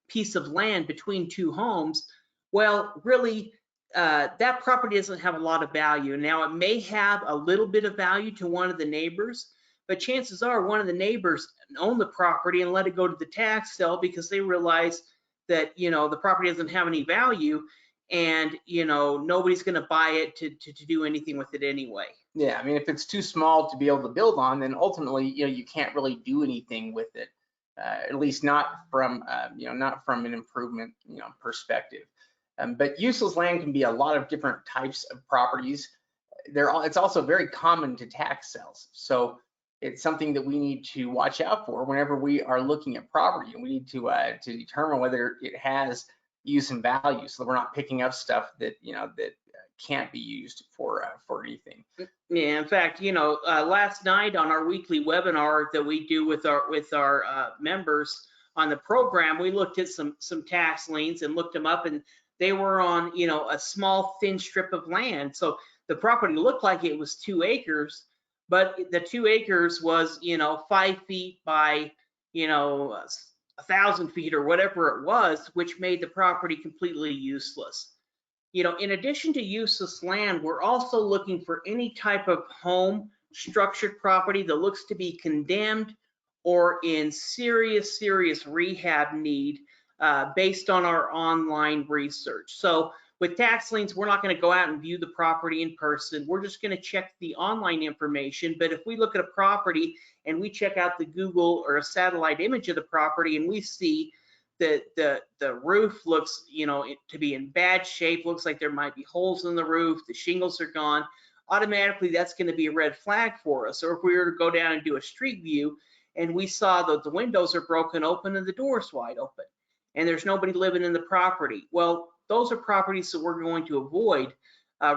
piece of land between 2 homes. Well, really, that property doesn't have a lot of value. Now, it may have a little bit of value to one of the neighbors, but chances are one of the neighbors own the property and let it go to the tax sale because they realize that the property doesn't have any value, and nobody's going to buy it to do anything with it anyway. Yeah, I mean, if it's too small to be able to build on, then ultimately you can't really do anything with it, at least not from not from an improvement perspective. But useless land can be a lot of different types of properties. It's also very common to tax sales, so it's something that we need to watch out for whenever we are looking at property, and we need to determine whether it has use and value, so that we're not picking up stuff that that can't be used for anything. Yeah, in fact, last night on our weekly webinar that we do with our members on the program, we looked at some tax liens and looked them up, and they were on a small thin strip of land. So the property looked like it was 2 acres, but the 2 acres was 5 feet by 1,000 feet or whatever it was, which made the property completely useless. In addition to useless land, we're also looking for any type of home structured property that looks to be condemned or in serious rehab need based on our online research. So with tax liens, we're not going to go out and view the property in person. We're just going to check the online information. But if we look at a property and we check out the Google or a satellite image of the property and we see that the roof looks, to be in bad shape, looks like there might be holes in the roof, the shingles are gone, automatically that's going to be a red flag for us. Or if we were to go down and do a street view and we saw that the windows are broken open and the door's wide open and there's nobody living in the property, well, those are properties that we're going to avoid.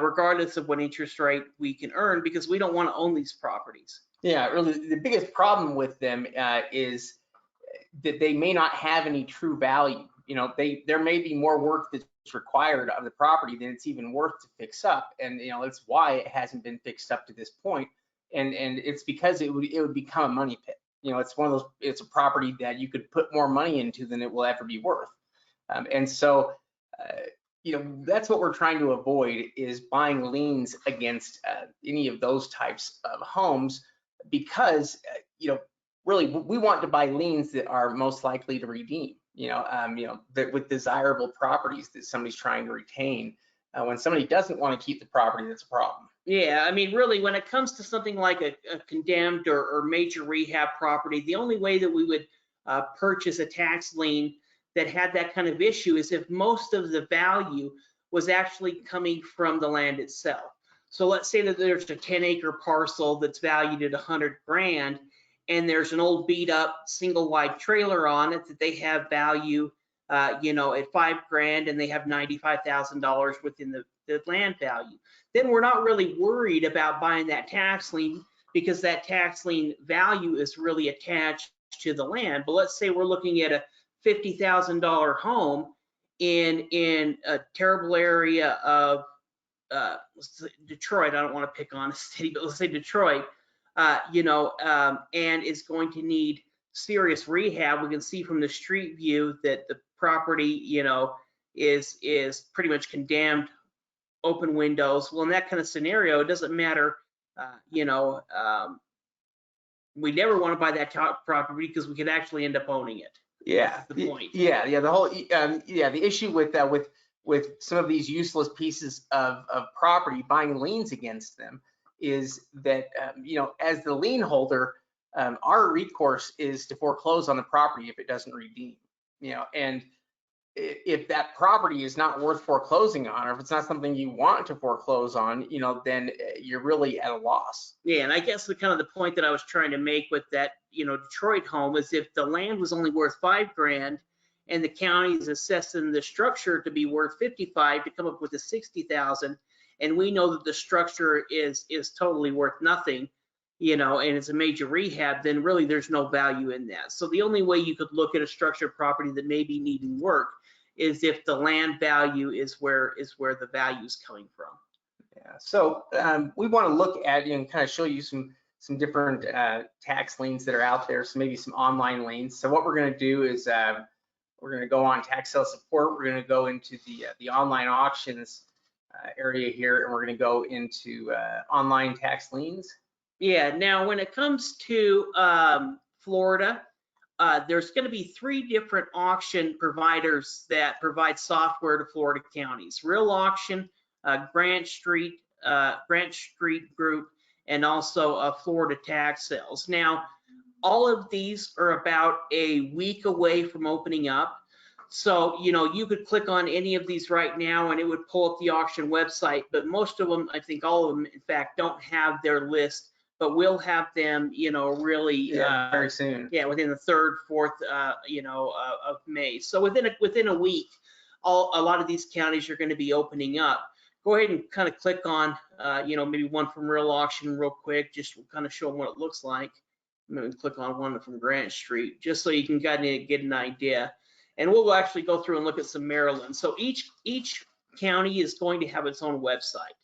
regardless of what interest rate we can earn, because we don't want to own these properties. Yeah, really, the biggest problem with them is that they may not have any true value. You know, there may be more work that's required of the property than it's even worth to fix up, and you know that's why it hasn't been fixed up to this point. And it's because it would become a money pit. You know, it's one of those. It's a property that you could put more money into than it will ever be worth. And so, you know, that's what we're trying to avoid, is buying liens against any of those types of homes, because you know, really we want to buy liens that are most likely to redeem. You know, that with desirable properties that somebody's trying to retain. When somebody doesn't want to keep the property, that's a problem. Yeah, I mean, really, when it comes to something like a condemned or major rehab property, the only way that we would purchase a tax lien that had that kind of issue is if most of the value was actually coming from the land itself. So let's say that there's a 10-acre parcel that's valued at 100 grand, and there's an old beat up single wide trailer on it that they have value, you know, at 5 grand, and they have $95,000 within the land value. Then we're not really worried about buying that tax lien, because that tax lien value is really attached to the land. But let's say we're looking at a $50,000 home in a terrible area of Detroit. I don't want to pick on a city, but let's say Detroit, you know, and is going to need serious rehab. We can see from the street view that the property, you know, is pretty much condemned, open windows. Well, in that kind of scenario, it doesn't matter, you know, we never want to buy that property because we could actually end up owning it. Yeah, that's the point. Yeah. The whole the issue with some of these useless pieces of property, buying liens against them, is that you know, as the lien holder, our recourse is to foreclose on the property if it doesn't redeem. You know, and if that property is not worth foreclosing on, or if it's not something you want to foreclose on, you know, then you're really at a loss. Yeah, and I guess the kind of the point that I was trying to make with that, you know, Detroit home is, if the land was only worth 5 grand and the county is assessing the structure to be worth 55 to come up with the 60,000, and we know that the structure is totally worth nothing, you know, and it's a major rehab, then really there's no value in that. So the only way you could look at a structured property that may be needing work is if the land value is where the value is coming from. Yeah. So we want to look at and kind of show you some different tax liens that are out there. So maybe some online liens. So what we're going to do is we're going to go on tax sale support. We're going to go into the online auctions area here, and we're going to go into online tax liens. Yeah. Now, when it comes to Florida, there's going to be 3 different auction providers that provide software to Florida counties: Real Auction, Branch Street Group, and also Florida Tax Sales. Now, all of these are about a week away from opening up. So, you know, you could click on any of these right now and it would pull up the auction website, but most of them, I think all of them, in fact, don't have their list, but we'll have them, you know, really very soon. Yeah, within the 3rd, 4th, you know, of May. So within a week, a lot of these counties are going to be opening up. Go ahead and kind of click on, you know, maybe one from Real Auction real quick, just kind of show them what it looks like. Maybe click on one from Grant Street, just so you can get an idea. And we'll actually go through and look at some Maryland. So each county is going to have its own website,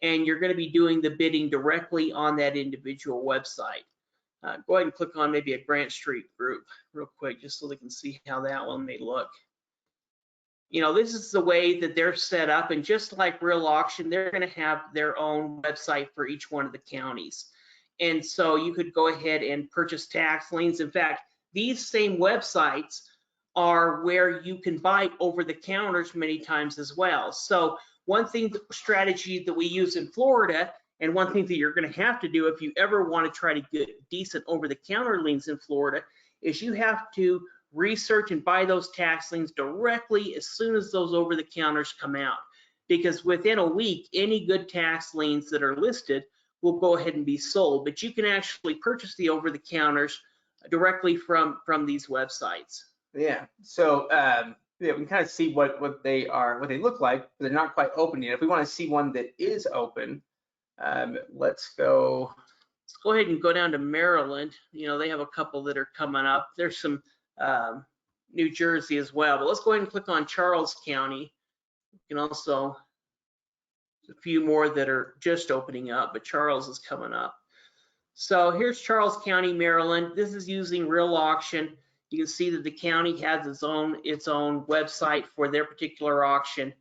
and you're going to be doing the bidding directly on that individual website. Go ahead and click on maybe a Grant Street Group real quick, just so they can see how that one may look. You know, this is the way that they're set up, and just like Real Auction, they're going to have their own website for each one of the counties. And so you could go ahead and purchase tax liens. In fact, these same websites are where you can buy over the counters many times as well. So one thing, the strategy that we use in Florida, and one thing that you're going to have to do if you ever want to try to get decent over the counter liens in Florida, is you have to research and buy those tax liens directly as soon as those over the counters come out, because within a week, any good tax liens that are listed will go ahead and be sold. But you can actually purchase the over the counters directly from these websites. Yeah. So yeah, we can kind of see what they are, what they look like, but they're not quite open yet. If we want to see one that is open, let's go. Let's go ahead and go down to Maryland. You know, they have a couple that are coming up. There's some New Jersey as well, but let's go ahead and click on Charles County. You can also, a few more that are just opening up, but Charles is coming up. So here's Charles County, Maryland. This is using Real Auction. You can see that the county has its own website for their particular auction.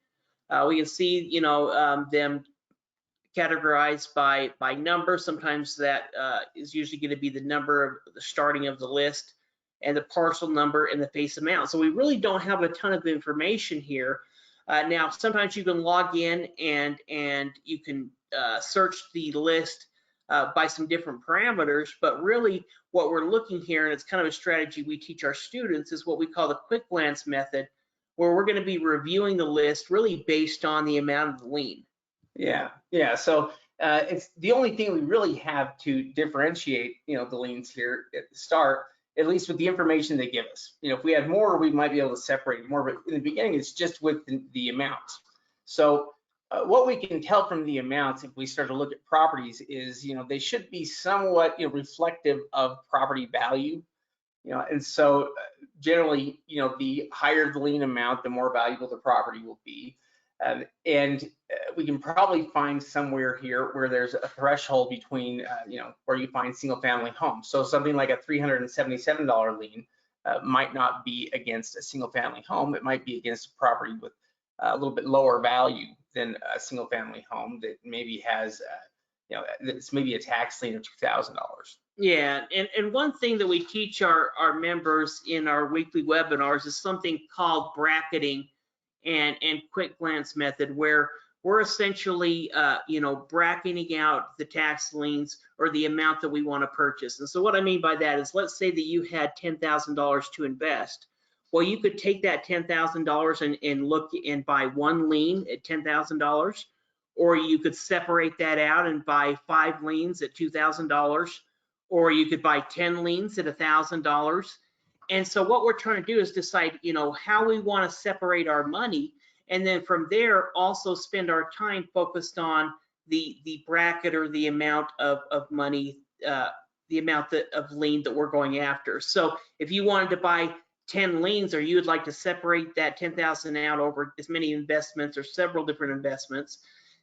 We can see, you know, them categorized by number. Sometimes that is usually going to be the number of the starting of the list and the parcel number and the face amount. So we really don't have a ton of information here. Now, sometimes you can log in and you can search the list by some different parameters, but really what we're looking here, and it's kind of a strategy we teach our students, is what we call the quick glance method, where we're going to be reviewing the list really based on the amount of the lien. Yeah. So it's the only thing we really have to differentiate, you know, the liens here at the start, at least with the information they give us. You know, if we had more, we might be able to separate more, but in the beginning, it's just with the amounts. So what we can tell from the amounts, if we start to look at properties, is, you know, they should be somewhat, you know, reflective of property value. You know, and so generally, you know, the higher the lien amount, the more valuable the property will be. And we can probably find somewhere here where there's a threshold between, you know, where you find single family homes. So something like a $377 lien might not be against a single family home. It might be against a property with a little bit lower value than a single family home that maybe has, you know, it's maybe a tax lien of $2,000. Yeah, and one thing that we teach our members in our weekly webinars is something called bracketing and quick glance method, where we're essentially you know, bracketing out the tax liens or the amount that we want to purchase. And so what I mean by that is, let's say that you had $10,000 to invest. Well, you could take that $10,000 and look and buy one lien at $10,000, or you could separate that out and buy 5 liens at $2,000, or you could buy 10 liens at $1,000. And so what we're trying to do is decide, you know, how we want to separate our money, and then from there also spend our time focused on the bracket or the amount of money, the amount of lien that we're going after. So if you wanted to buy 10 liens, or you would like to separate that 10,000 out over as many investments or several different investments,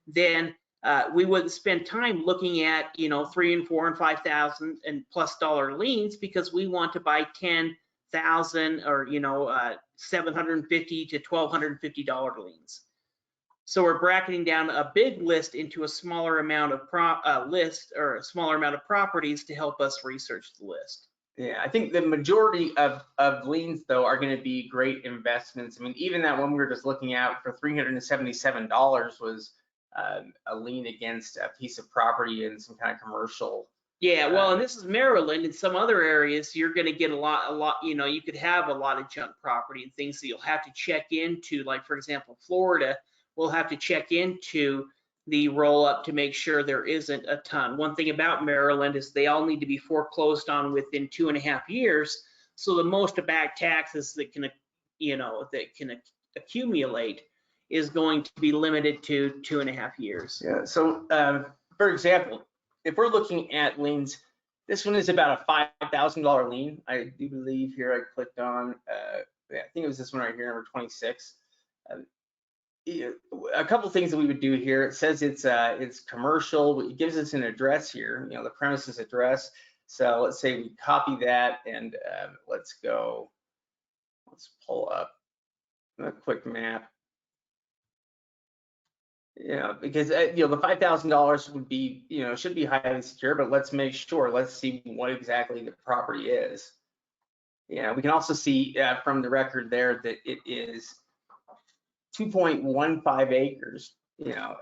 then we would spend time looking at, you know, $3,000 and $4,000 and $5,000 and plus dollar liens, because we want to buy 10,000 or, you know, $750 to $1,250 liens. So we're bracketing down a big list into a smaller amount of a smaller amount of properties to help us research the list. Yeah, I think the majority of liens, though, are going to be great investments. I mean, even that one we were just looking at for $377 was a lien against a piece of property in some kind of commercial. Yeah, well, and this is Maryland. In some other areas, you're going to get a lot, you know, you could have a lot of junk property and things that you'll have to check into. Like, for example, Florida, we'll have to check into the roll up to make sure there isn't a ton. One thing about Maryland is they all need to be foreclosed on within 2.5 years. So the most of back taxes that can, you know, that can accumulate is going to be limited to 2.5 years. Yeah. So, for example, if we're looking at liens, this one is about a $5,000 lien. I do believe here I clicked on, I think it was this one right here, number 26. A couple things that we would do here. It says it's commercial. It gives us an address here, you know, the premises address. So let's say we copy that, and let's pull up a quick map. Yeah, because you know, the $5,000 would be, you know, should be highly secure, but let's make sure. Let's see what exactly the property is. Yeah, we can also see from the record there that it is 2.15 acres. You know,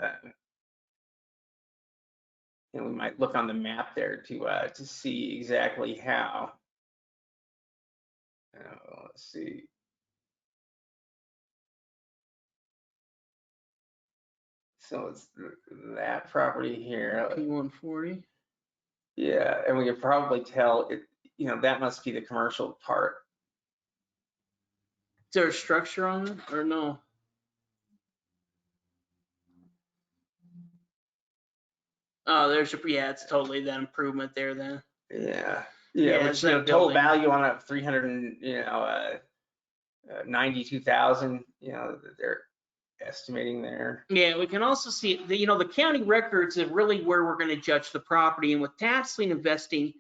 and we might look on the map there to see exactly how. Let's see. So it's that property here. P140. Yeah, and we can probably tell it, you know, that must be the commercial part. there a structure on it or no? Oh, yeah, it's totally that improvement there then. Yeah. Yeah, Which, it's that total building. value on a 92,000, that they're estimating there. Yeah, we can also see, the county records are really where we're going to judge the property. And with tax lien investing,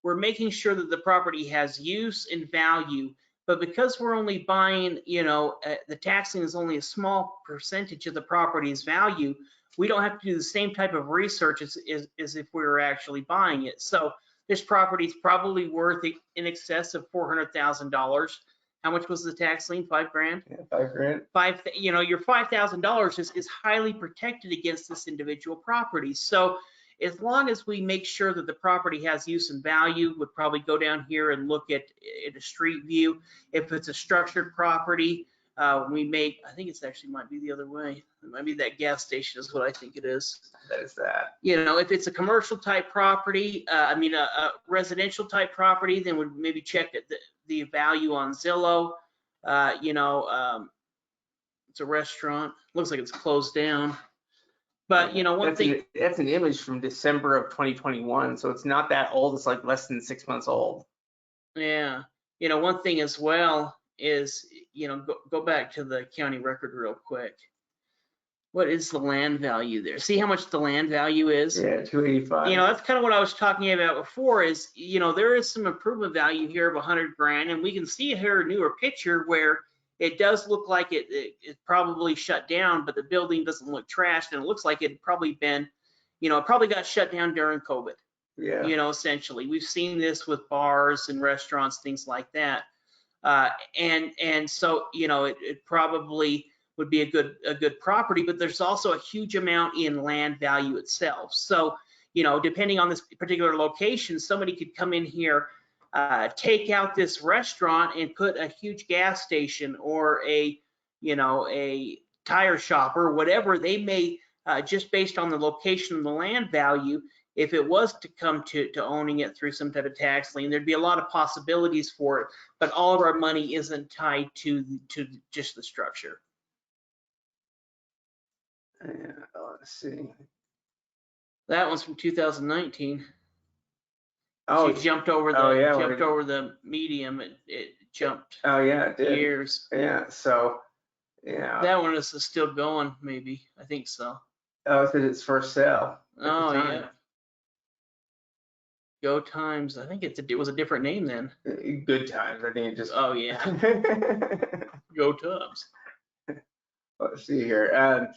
we're making sure that the property has use and value. But because we're only buying, the tax lien is only a small percentage of the property's value, we don't have to do the same type of research as if we were actually buying it. So this property is probably worth in excess of $400,000. How much was the tax lien? $5,000? Yeah, $5,000. Your $5,000 is highly protected against this individual property. So as long as we make sure that the property has use and value, would probably go down here and look at a street view. If it's a structured property, I think it's actually might be the other way. It might be that gas station is what I think it is. That is that. If it's a commercial type property, a residential type property, then would maybe check the value on Zillow. It's a restaurant. Looks like it's closed down. But that's an image from December of 2021, so it's not that old. It's like less than 6 months old. Yeah. One thing as well is, go back to the county record real quick. What is the land value there? See how much the land value is? Yeah, 285. That's kind of what I was talking about before is, there is some improvement value here of 100 grand, and we can see here a newer picture where it does look like it probably shut down, but the building doesn't look trashed, and it looks like it probably been, it probably got shut down during COVID. Yeah. Essentially, we've seen this with bars and restaurants, things like that. And so, it probably would be a good property, but there's also a huge amount in land value itself. So, depending on this particular location, somebody could come in here, take out this restaurant and put a huge gas station or a tire shop or whatever they may, just based on the location and the land value. If it was to come to owning it through some type of tax lien, there'd be a lot of possibilities for it, but all of our money isn't tied to just the structure. Yeah, let's see. That one's from 2019. Oh, she jumped over the over the medium. It jumped. Oh yeah, it did. Years. Yeah. So yeah. That one is still going. Maybe I think so. Oh, because it's for sale. Oh yeah. Go Times. I think it was a different name then. Good Times. I think it just. Oh yeah. Go Times. Let's see here.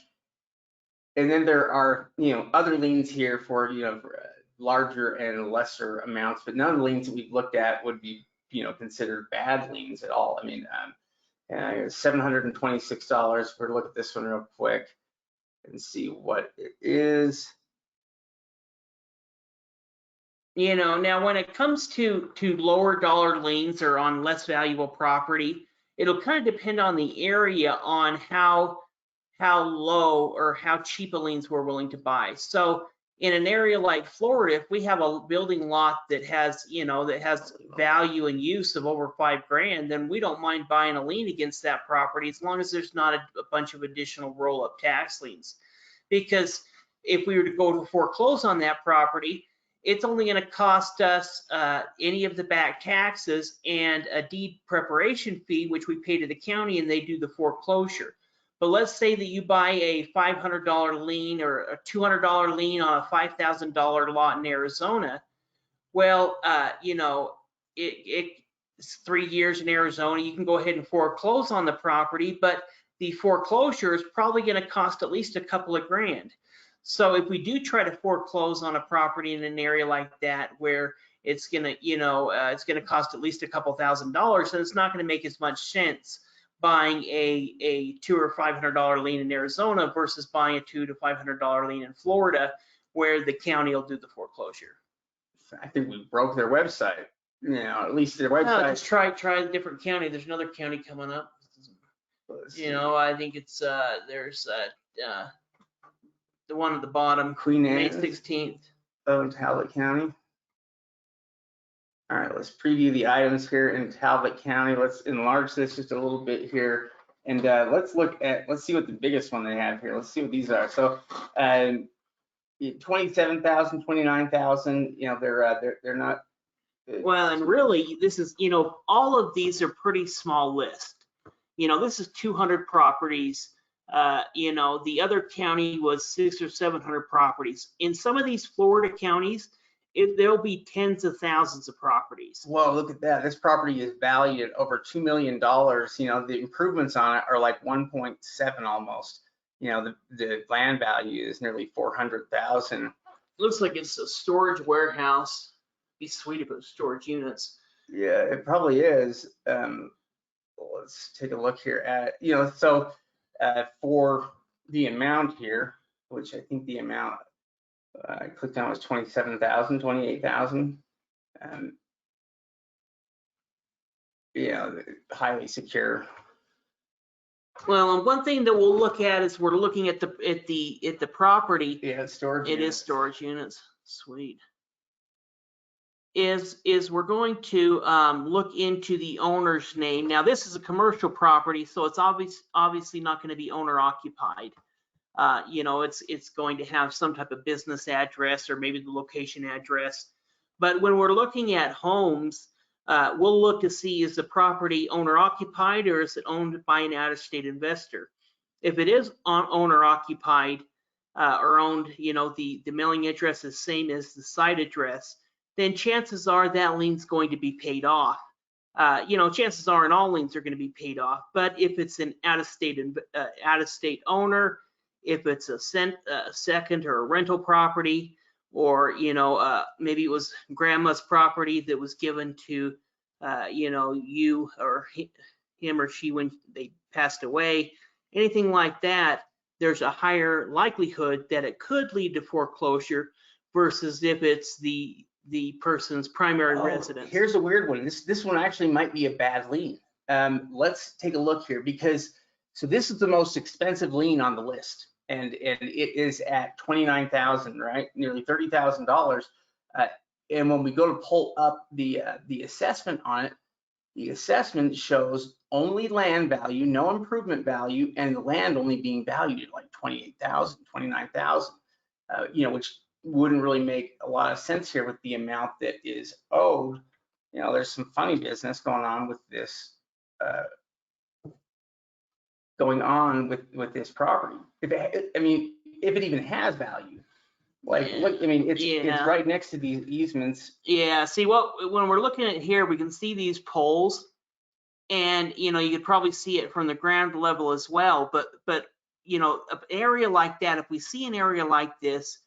And then there are, other liens here for, larger and lesser amounts, but none of the liens that we've looked at would be, considered bad liens at all. I mean, $726. We're gonna look at this one real quick and see what it is. Now when it comes to lower dollar liens or on less valuable property, it'll kind of depend on the area on how low or how cheap a liens we're willing to buy. So in an area like Florida, if we have a building lot that has, that has value and use of over $5,000, then we don't mind buying a lien against that property as long as there's not a bunch of additional roll-up tax liens. Because if we were to go to foreclose on that property, it's only going to cost us any of the back taxes and a deed preparation fee, which we pay to the county, and they do the foreclosure. But let's say that you buy a $500 lien or a $200 lien on a $5,000 lot in Arizona. Well, it's 3 years in Arizona. You can go ahead and foreclose on the property, but the foreclosure is probably going to cost at least a couple of grand. So if we do try to foreclose on a property in an area like that where it's going to, it's going to cost at least a couple $1,000s, then it's not going to make as much sense buying a $200 or $500 lien in Arizona versus buying a $200 to $500 lien in Florida, where the county will do the foreclosure. I think we broke their website. At least their website. No, just try a different county. There's another county coming up. I think it's there's the one at the bottom, Queen May Anne, 16th. of Talbot County. All right, let's preview the items here in Talbot County. Let's enlarge this just a little bit here. And let's see what the biggest one they have here. Let's see what these are. So 27,000, 29,000, you know, they're not. Well, and really, this is, you know, all of these are pretty small list. You know, this is 200 properties. You know, the other county was 600 or 700 properties. In some of these Florida counties, there'll be tens of thousands of properties. Whoa, look at that. This property is valued at over $2 million. You know, the improvements on it are like 1.7 almost. You know, the land value is nearly 400,000. Looks like it's a storage warehouse. Be sweet if it was storage units. Yeah, it probably is. Let's take a look here at, you know, so for the amount here, which I think the amount I clicked on was 27,000, 28,000. You know, highly secure. Well, and one thing that we'll look at is we're looking at the property. Yeah, it's storage. It is storage units. Sweet. Is we're going to look into the owner's name. Now, this is a commercial property, so it's obviously not going to be owner occupied. You know, it's going to have some type of business address or maybe the location address. But when we're looking at homes, we'll look to see, is the property owner occupied or is it owned by an out-of-state investor? If it is owner occupied or owned, you know, the mailing address is same as the site address, then chances are that lien's going to be paid off. You know, chances are all liens are going to be paid off. But if it's an out-of-state owner, if it's a second or a rental property, or, you know, maybe it was grandma's property that was given to, you know, you or him or she when they passed away, anything like that, there's a higher likelihood that it could lead to foreclosure versus if it's the person's primary residence. Here's a weird one. This one actually might be a bad lien. Let's take a look here, because so this is the most expensive lien on the list, and it is at 29,000, right? Nearly $30,000. And when we go to pull up the assessment on it, the assessment shows only land value, no improvement value, and the land only being valued at like 28,000, 29,000. You know, which wouldn't really make a lot of sense here with the amount that is owed. You know, there's some funny business going on with this this property. If it even has value. Like, look, I mean, it's right next to these easements. Yeah, see, when we're looking at here, we can see these poles, and, you know, you could probably see it from the ground level as well. But you know, an area like that, if we see an area like this,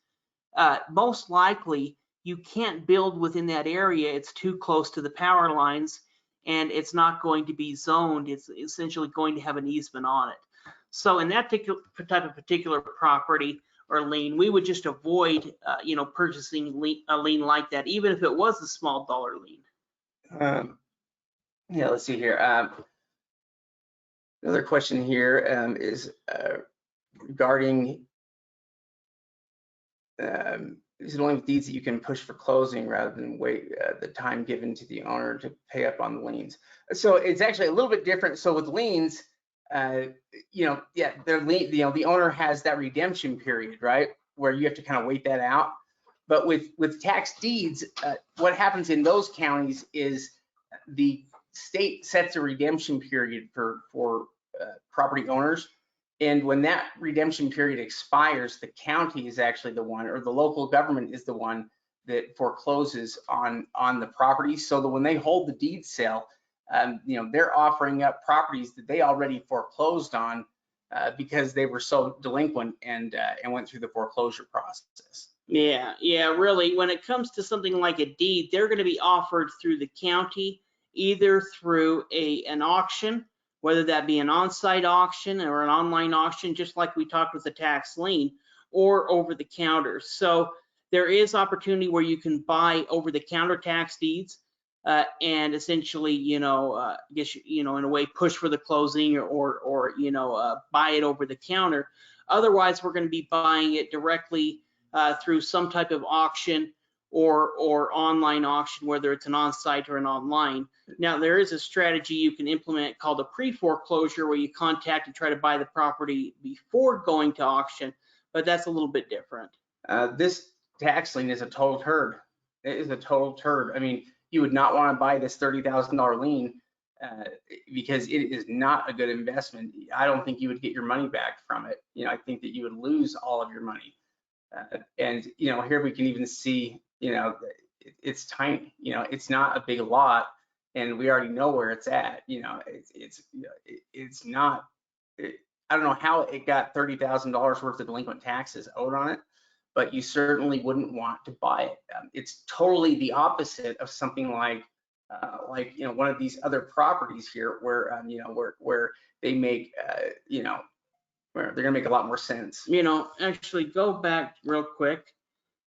most likely you can't build within that area. It's too close to the power lines, and it's not going to be zoned. It's essentially going to have an easement on it. So in that particular property or lien, we would just avoid, you know, purchasing a lien like that, even if it was a small dollar lien. Yeah, let's see here. Another question here is regarding is it only with deeds that you can push for closing rather than wait the time given to the owner to pay up on the liens? So it's actually a little bit different. So with liens, you know, yeah, the owner has that redemption period, right, where you have to kind of wait that out. But with tax deeds, what happens in those counties is the state sets a redemption period for property owners. And when that redemption period expires, the county is actually the one, or the local government is the one that forecloses on the property. So that when they hold the deed sale, you know, they're offering up properties that they already foreclosed on because they were so delinquent and went through the foreclosure process. Yeah, really. When it comes to something like a deed, they're going to be offered through the county, either through an auction, whether that be an on-site auction or an online auction, just like we talked with the tax lien, or over the counter. So there is opportunity where you can buy over the counter tax deeds and essentially, you know, in a way push for the closing or you know, buy it over the counter. Otherwise, we're going to be buying it directly through some type of auction or online auction, whether it's an on-site or an online. Now, there is a strategy you can implement called a pre-foreclosure, where you contact and try to buy the property before going to auction, but that's a little bit different. This tax lien is a total turd. It is a total turd. I mean, you would not want to buy this $30,000 lien because it is not a good investment. I don't think you would get your money back from it. You know, I think that you would lose all of your money. And, you know, here we can even see, you know, it's tiny, you know, it's not a big lot, and we already know where it's at. You know, it's not, I don't know how it got $30,000 worth of delinquent taxes owed on it, but you certainly wouldn't want to buy it. It's totally the opposite of something like you know, one of these other properties here where you know, where they make you know, where they're gonna make a lot more sense. You know, actually go back real quick,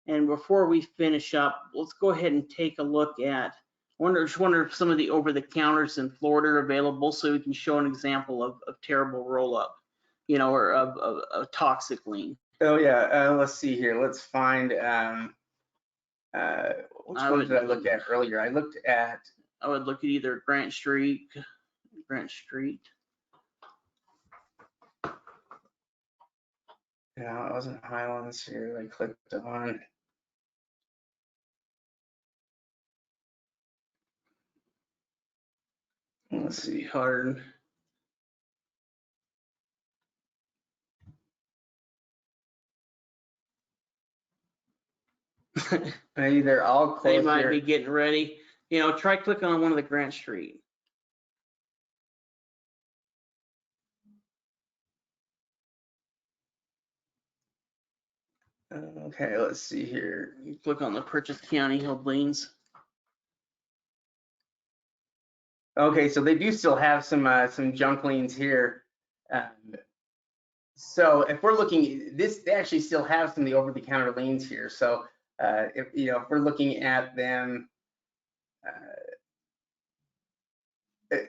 and before we finish up, let's go ahead and take a look at, just wonder if some of the over-the-counters in Florida are available, so we can show an example of terrible roll-up, you know, or of a toxic lien. Oh yeah, let's see here. Let's find which one did I look at earlier? I looked at. I would look at either Grant Street. Yeah, it wasn't Highlands here. I clicked on. Let's see, hard. Maybe they're all close. They might here. be getting ready. You know, try clicking on one of the Grant Street. Okay, let's see here. You click on the Purchase County held liens. Okay, so they do still have some junk liens here. So if we're looking, they actually still have some of the over-the-counter liens here. So if you know, if we're looking at them,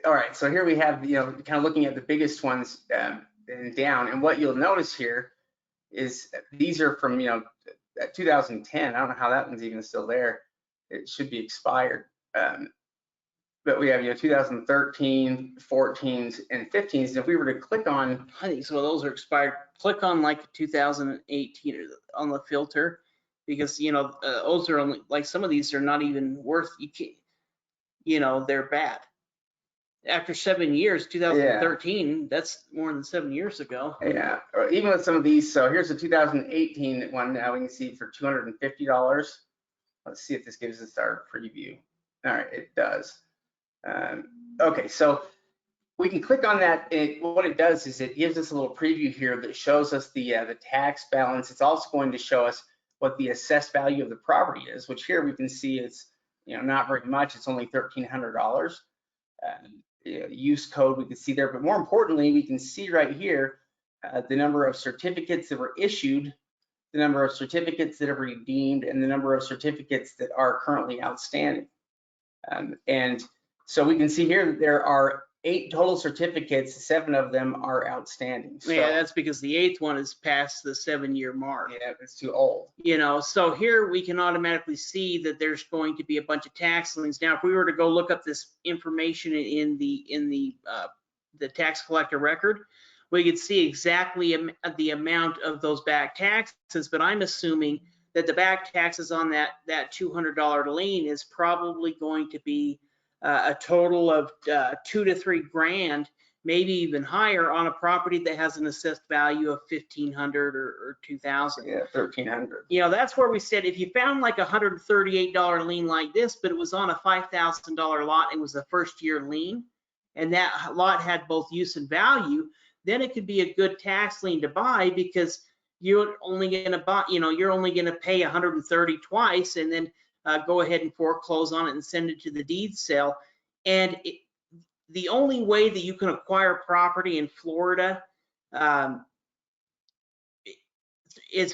all right. So here we have, you know, kind of looking at the biggest ones and down. And what you'll notice here is these are from, you know, 2010. I don't know how that one's even still there. It should be expired. But we have, you know, 2013, 14s, and 15s. And if we were to click on, I think some of those are expired. Click on like 2018 on the filter, because, you know, those are only, like, some of these are not even worth, you know, they're bad. After 7 years, 2013, that's more than 7 years ago. Yeah, or even with some of these. So here's a 2018 one. Now we can see for $250. Let's see if this gives us our preview. All right, it does. Okay, so we can click on that. What it does is it gives us a little preview here that shows us the tax balance. It's also going to show us what the assessed value of the property is, which here we can see it's, you know, not very much. It's only $1,300. Use code we can see there, but more importantly, we can see right here the number of certificates that were issued, the number of certificates that are redeemed, and the number of certificates that are currently outstanding. And so we can see here that there are 8 total certificates. 7 of them are outstanding. So, yeah, that's because the 8th one is past the 7-year mark. Yeah, it's too old. You know, so here we can automatically see that there's going to be a bunch of tax liens. Now, if we were to go look up this information in the tax collector record, we could see exactly the amount of those back taxes. But I'm assuming that the back taxes on that $200 lien is probably going to be a total of $2 to $3 grand, maybe even higher, on a property that has an assessed value of $1,500 or $2,000. Yeah, $1,300. You know, that's where we said if you found like a $138 lien like this, but it was on a $5,000 lot, it was a first-year lien, and that lot had both use and value, then it could be a good tax lien to buy, because you're only going to buy, you know, you're only going to pay $130 twice, and then go ahead and foreclose on it and send it to the deed sale. And the only way that you can acquire property in Florida, as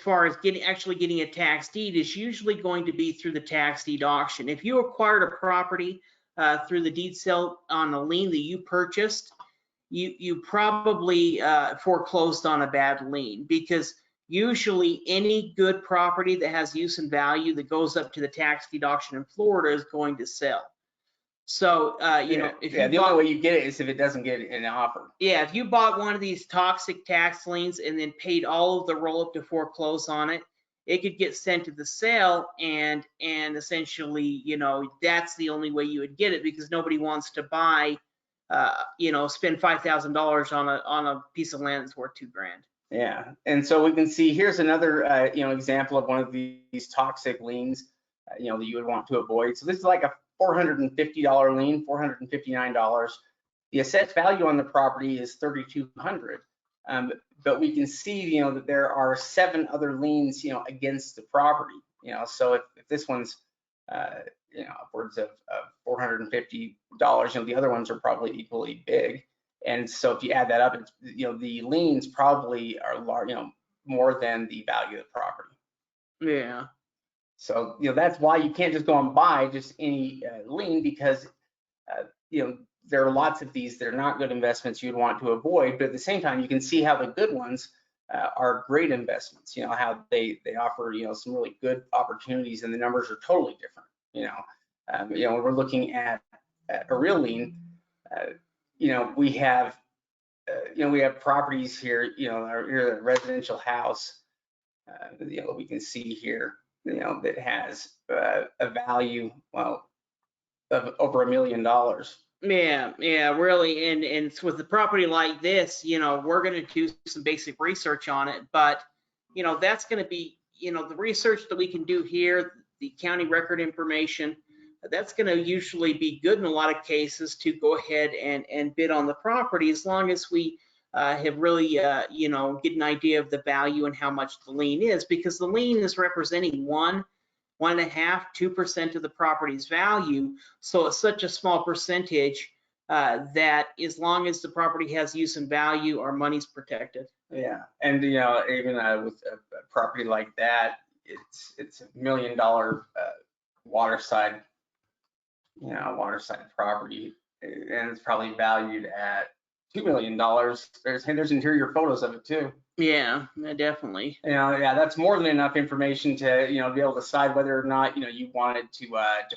far as actually getting a tax deed, is usually going to be through the tax deed auction. If you acquired a property through the deed sale on a lien that you purchased, you probably foreclosed on a bad lien, because usually any good property that has use and value that goes up to the tax deed auction in Florida is going to sell. So, you know, if the only way you get it is if it doesn't get an offer. Yeah, if you bought one of these toxic tax liens and then paid all of the roll up to foreclose on it, it could get sent to the sale, and essentially, you know, that's the only way you would get it, because nobody wants to buy, you know, spend $5,000 on a piece of land that's worth $2,000. Yeah, and so we can see here's another you know, example of one of these toxic liens, you know, that you would want to avoid. So this is like a $450 lien, $459. The assessed value on the property is $3,200. But we can see, you know, that there are 7 other liens, you know, against the property. You know, so if this one's you know, upwards of $450, you know, the other ones are probably equally big. And so if you add that up, it's, you know, the liens probably are large, you know, more than the value of the property. Yeah. So, you know, that's why you can't just go and buy just any lien, because, you know, there are lots of these that are not good investments you'd want to avoid. But at the same time, you can see how the good ones are great investments. You know, how they offer, you know, some really good opportunities, and the numbers are totally different. You know, when we're looking at a real lien, you know, we have properties here, you know, here a residential house, you know, we can see here, you know, that has a value, well, of over $1 million. Yeah, really. And with the property like this, you know, we're going to do some basic research on it, but, you know, that's going to be, you know, the research that we can do here, the county record information, that's going to usually be good in a lot of cases to go ahead and bid on the property, as long as we have really, you know, get an idea of the value and how much the lien is, because the lien is representing 1.5%, 2% of the property's value. So it's such a small percentage that as long as the property has use and value, our money's protected. Yeah, and you know, even with a property like that, it's $1 million waterside, you know, waterside property, and it's probably valued at $2 million. There's interior photos of it too. Yeah, definitely. You know, yeah, that's more than enough information to, you know, be able to decide whether or not, you know, you wanted to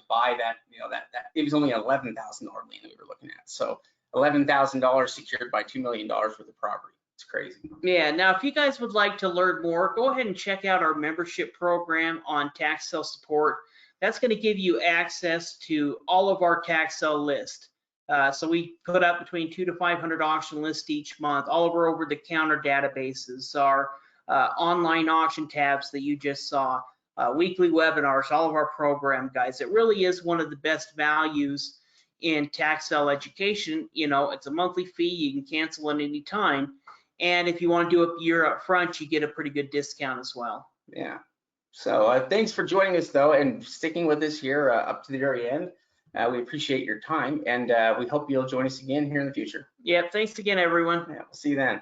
buy that. You know, that it was only an $11,000 lien that we were looking at. So $11,000 secured by $2 million worth of property. It's crazy. Yeah. Now, if you guys would like to learn more, go ahead and check out our membership program on tax sale support. That's going to give you access to all of our tax sale list. So we put up between 200 to 500 auction lists each month, all of our over-the-counter databases, our online auction tabs that you just saw, weekly webinars, all of our program guides. It really is one of the best values in tax sale education. You know, it's a monthly fee. You can cancel at any time. And if you want to do a year up front, you get a pretty good discount as well. Yeah. So thanks for joining us, though, and sticking with us here up to the very end. We appreciate your time, and we hope you'll join us again here in the future. Yeah, thanks again, everyone. Yeah, we'll see you then.